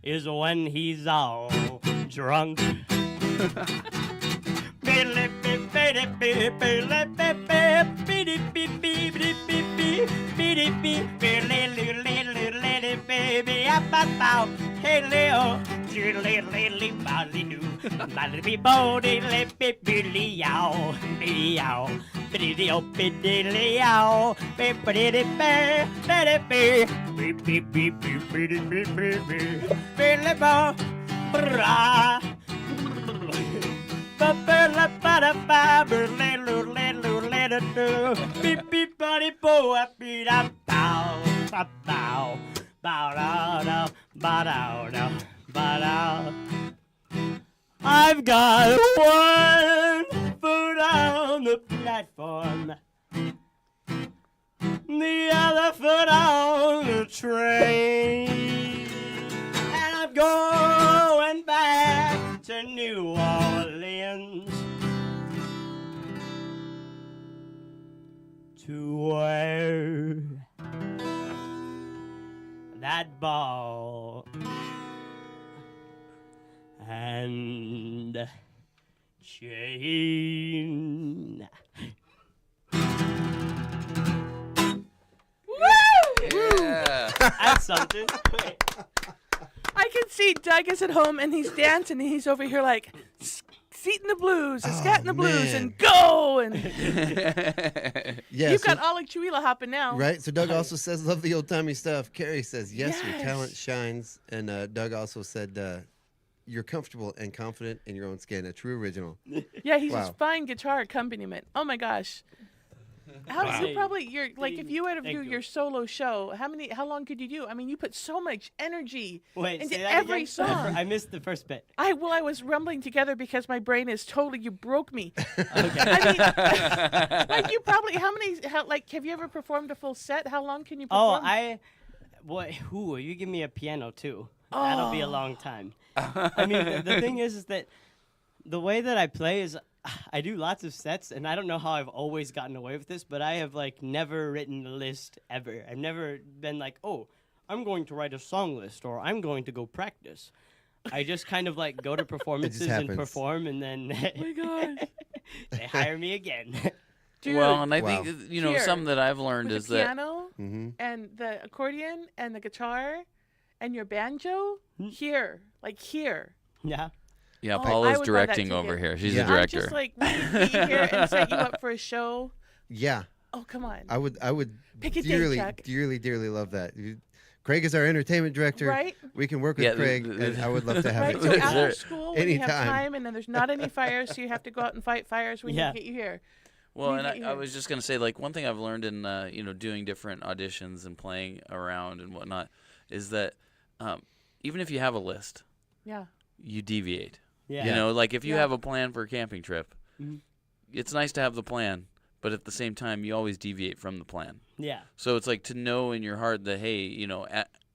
is when he's all drunk. I've got one foot on the platform, the other foot on the train, and I'm going back to New Orleans to wear that ball and chain. Yeah. That's something. I can see Doug is at home and he's dancing and he's over here like seat in the blues and scat in the blues and go and Yeah, you've so- got all like Chihuahua hopping now. Right. So Doug also says, "Love the old timey stuff." Carrie says, "Yes, your talent shines." And Doug also said, "You're comfortable and confident in your own skin." A true original. Yeah, he's Wow. just fine guitar accompaniment. Oh my gosh. You're like if you were to do your solo show, how long could you do? I mean, you put so much energy Wait, into say that every again? song. I missed the first bit. I was rumbling together because my brain is totally, you broke me. Okay. I mean, like you probably, have you ever performed a full set? How long can you perform? You give me a piano too. That'll be a long time. I mean, the thing is that the way that I play is I do lots of sets, and I don't know how I've always gotten away with this, but I have like never written a list ever. I've never been like, oh, I'm going to write a song list or I'm going to go practice. I just kind of like go to performances and perform, and then oh my God. they hire me again. Dude, well, and I think something that I've learned with is the that piano and the accordion and the guitar and your banjo here. Yeah. Yeah, Oh, I Paula's would buy that directing over ticket. here. She's Yeah. the director. I'm just like, we could be here and set you up for a show. Yeah. Oh, come on. I would Pick a date, dearly, Chuck. dearly love that. Craig is our entertainment director. Right? We can work with Craig, and I would love to have Right, it. so after school, when you have Anytime. time and then there's not any fires, so you have to go out and fight fires, we need to get you here. Well, We and need to get you I here. was just gonna say, like, one thing I've learned in doing different auditions and playing around and whatnot is that even if you have a list, Yeah. you deviate. Yeah. You know, like if you Yeah. have a plan for a camping trip, it's nice to have the plan, but at the same time, you always deviate from the plan. Yeah. So it's like to know in your heart that, hey,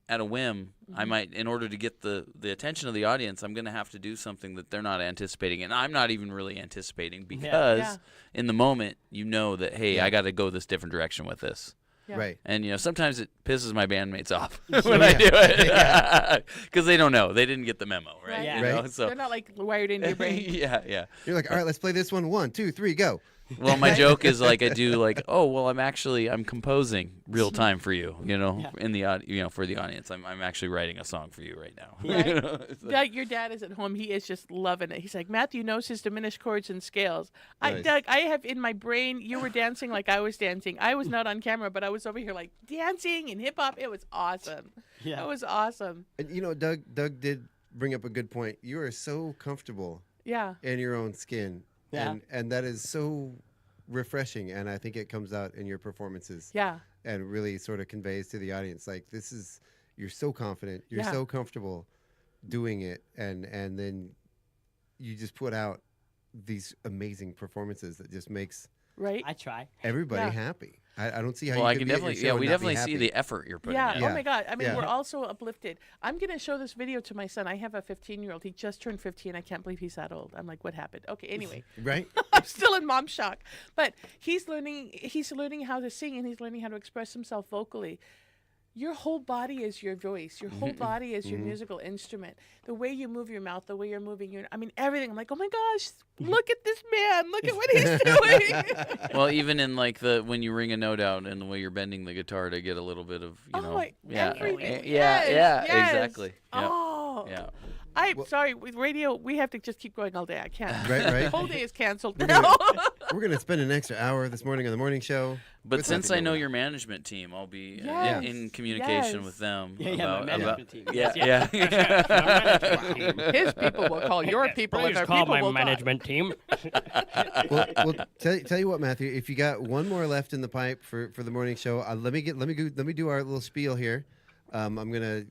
at a whim, I might, in order to get the attention of the audience, I'm going to have to do something that they're not anticipating, and I'm not even really anticipating because in the moment, you know that, hey, I got to go this different direction with this. Yeah. Right. And, sometimes it pisses my bandmates off when I do it because they don't know. They didn't get the memo, right? Right. Yeah. You know? Right. So, They're not like wired into your brain. yeah. You're like, all right, let's play this one. 1, 2, 3, go. Well, my joke is like I do like, oh, well, I'm composing real time for you, in the for the audience. I'm actually writing a song for you right now. Right. Doug, your dad is at home. He is just loving it. He's like, Matthew knows his diminished chords and scales. Nice. Doug, I have in my brain, you were dancing like I was dancing. I was not on camera, but I was over here like dancing and hip hop. It was awesome. Yeah. It was awesome. And Doug did bring up a good point. You are so comfortable Yeah. in your own skin. Yeah. And that is so refreshing, and I think it comes out in your performances. Yeah. And really sort of conveys to the audience, like, you're so confident, you're Yeah. so comfortable doing it, and then you just put out these amazing performances that just makes Right. I try. everybody Yeah. happy. I don't see how Well, you I can can be at definitely, your show we and not be definitely see happy. the effort you're putting Yeah. in. Oh my God. I mean, Yeah. we're all so uplifted. I'm going to show this video to my son. I have a 15-year-old. He just turned 15. I can't believe he's that old. I'm like, what happened? Okay. Anyway. Right? I'm still in mom shock. But he's learning how to sing and he's learning how to express himself vocally. your whole body is your voice. Your whole body is your musical instrument. The way you move your mouth, the way you're moving everything. I'm like, oh my gosh, look at this man. Look at what he's doing. Well, even in like when you ring a note out and the way you're bending the guitar to get a little bit of, everything. Yeah, Yes. exactly. Yeah. Oh. Yeah. I'm sorry, with radio, we have to just keep going all day. I can't. Right. The whole day is canceled We're now. gonna spend an extra hour this morning on the morning show. But since I know your management team, I'll be in communication with them. My management team. Yeah. His people will call your people, and our call people my will management team. Well, tell you what, Matthew. If you got one more left in the pipe for the morning show, let me do our little spiel here. I'm gonna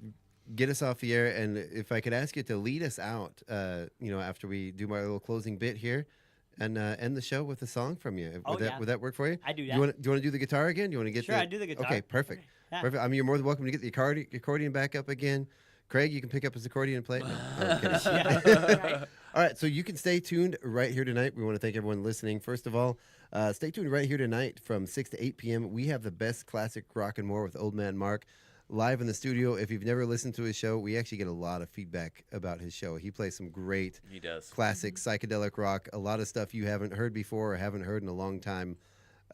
get us off the air, and if I could ask you to lead us out, after we do my little closing bit here, and end the show with a song from you. Would that work for you? I do that. Do you want to do the guitar again? Do you want to get? Sure, I do the guitar. Okay, perfect. Yeah. Perfect. I mean, you're more than welcome to get the accordion back up again. Craig, you can pick up his accordion and play it. No, I'm kidding. All right, so you can stay tuned right here tonight. We want to thank everyone listening. First of all, stay tuned right here tonight from 6 to 8 p.m. We have the best classic rock and more with Old Man Mark live in the studio. If you've never listened to his show, we actually get a lot of feedback about his show. He plays some great classic psychedelic rock, a lot of stuff you haven't heard before or haven't heard in a long time.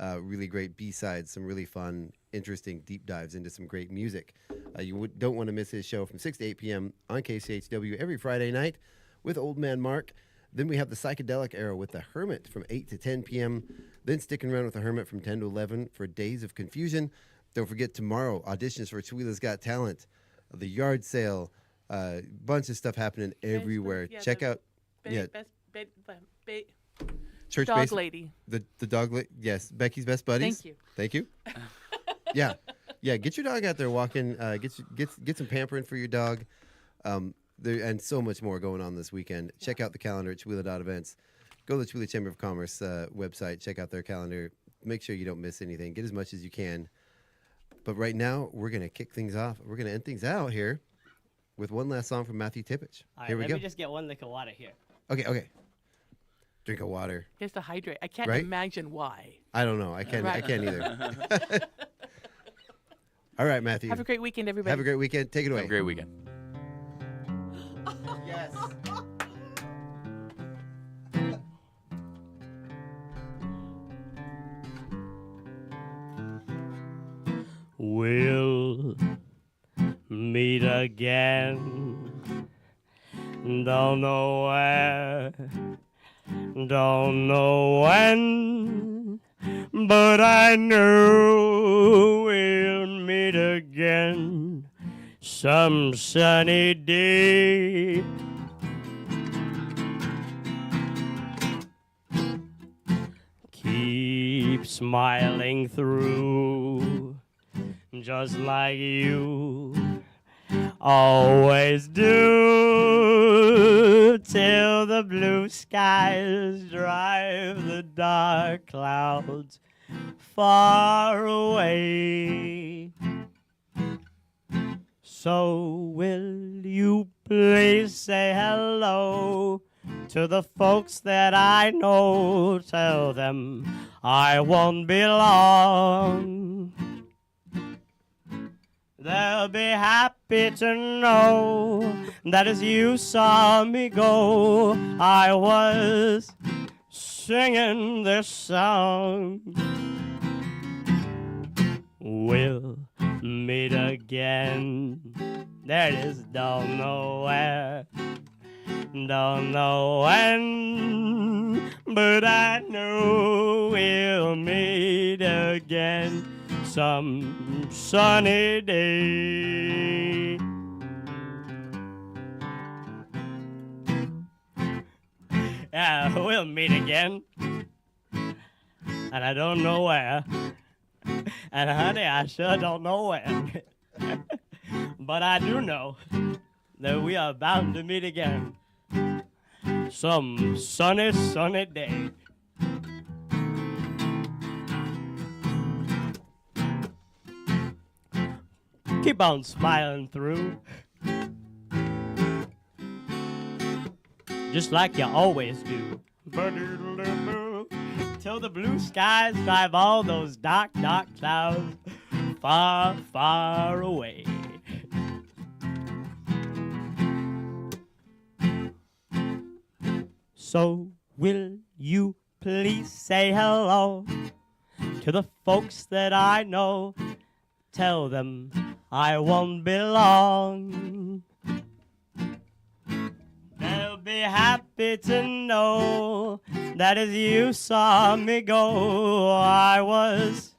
Really great B-sides, some really fun, interesting deep dives into some great music. You don't want to miss his show from 6 to 8 p.m. on KCHW every Friday night with Old Man Mark. Then we have the psychedelic era with the Hermit from 8 to 10 p.m. Then sticking around with the Hermit from 10 to 11 for Days of Confusion. Don't forget tomorrow, auditions for Chihuahua's Got Talent, the yard sale, bunch of stuff happening everywhere. Check out, Church Dog Lady. The dog lady, yes, Becky's Best Buddies. Thank you. Yeah, get your dog out there walking. Get some pampering for your dog, and so much more going on this weekend. Check out the calendar at Chihuahua.events. Go to the Chihuahua Chamber of Commerce website. Check out their calendar. Make sure you don't miss anything. Get as much as you can. But right now, we're going to kick things off. We're going to end things out here with one last song from Matthew Tipich. All right, here we go. Let me just get one lick of water here. Okay. Drink of water. He has to hydrate. I can't Right? imagine why. I don't know. I can't either. All right, Matthew. Have a great weekend, everybody. Have a great weekend. Take it away. Have a great weekend. Yes. We'll meet again. Don't know where, don't know when, but I know we'll meet again some sunny day. Keep smiling through, just like you always do, till the blue skies drive the dark clouds far away. So will you please say hello to the folks that I know? Tell them I won't be long. They'll be happy to know that as you saw me go, I was singing this song. We'll meet again. There it is. Don't know where, don't know when, but I know we'll meet again some sunny day. Yeah, we'll meet again, and I don't know where, and honey, I sure don't know when, but I do know that we are bound to meet again some sunny, sunny day. Keep on smiling through, just like you always do. Till the blue skies drive all those dark, dark clouds far, far away. So will you please say hello to the folks that I know? Tell them I won't be long. They'll be happy to know that as you saw me go, I was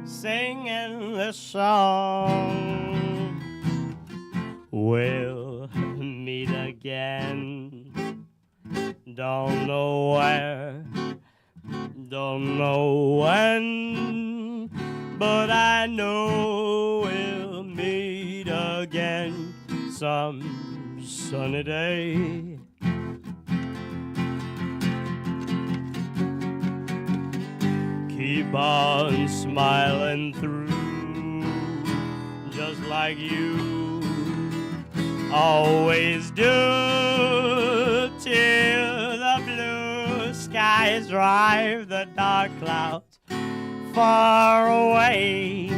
singing this song. We'll meet again. Don't know where, don't know when, but I know we'll meet again some sunny day. Keep on smiling through, just like you always do, till the blue skies drive the dark clouds far away.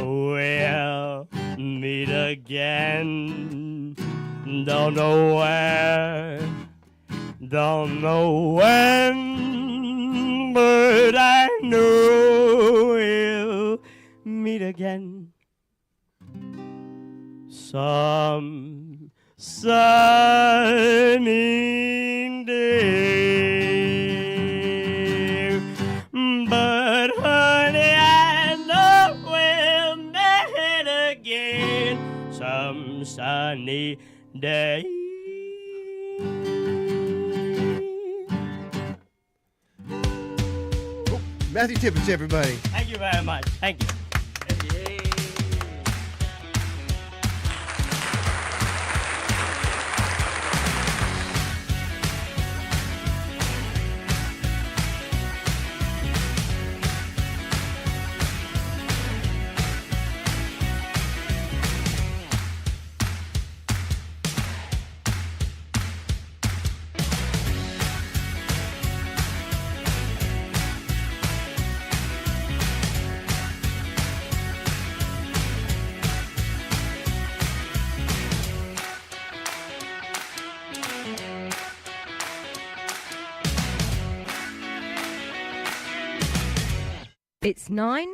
We'll meet again. Don't know where, don't know when, but I know we'll meet again some sunny day. But honey, I know we'll meet again some sunny day. Matthew Tipich, everybody. Thank you very much. Thank you. It's 9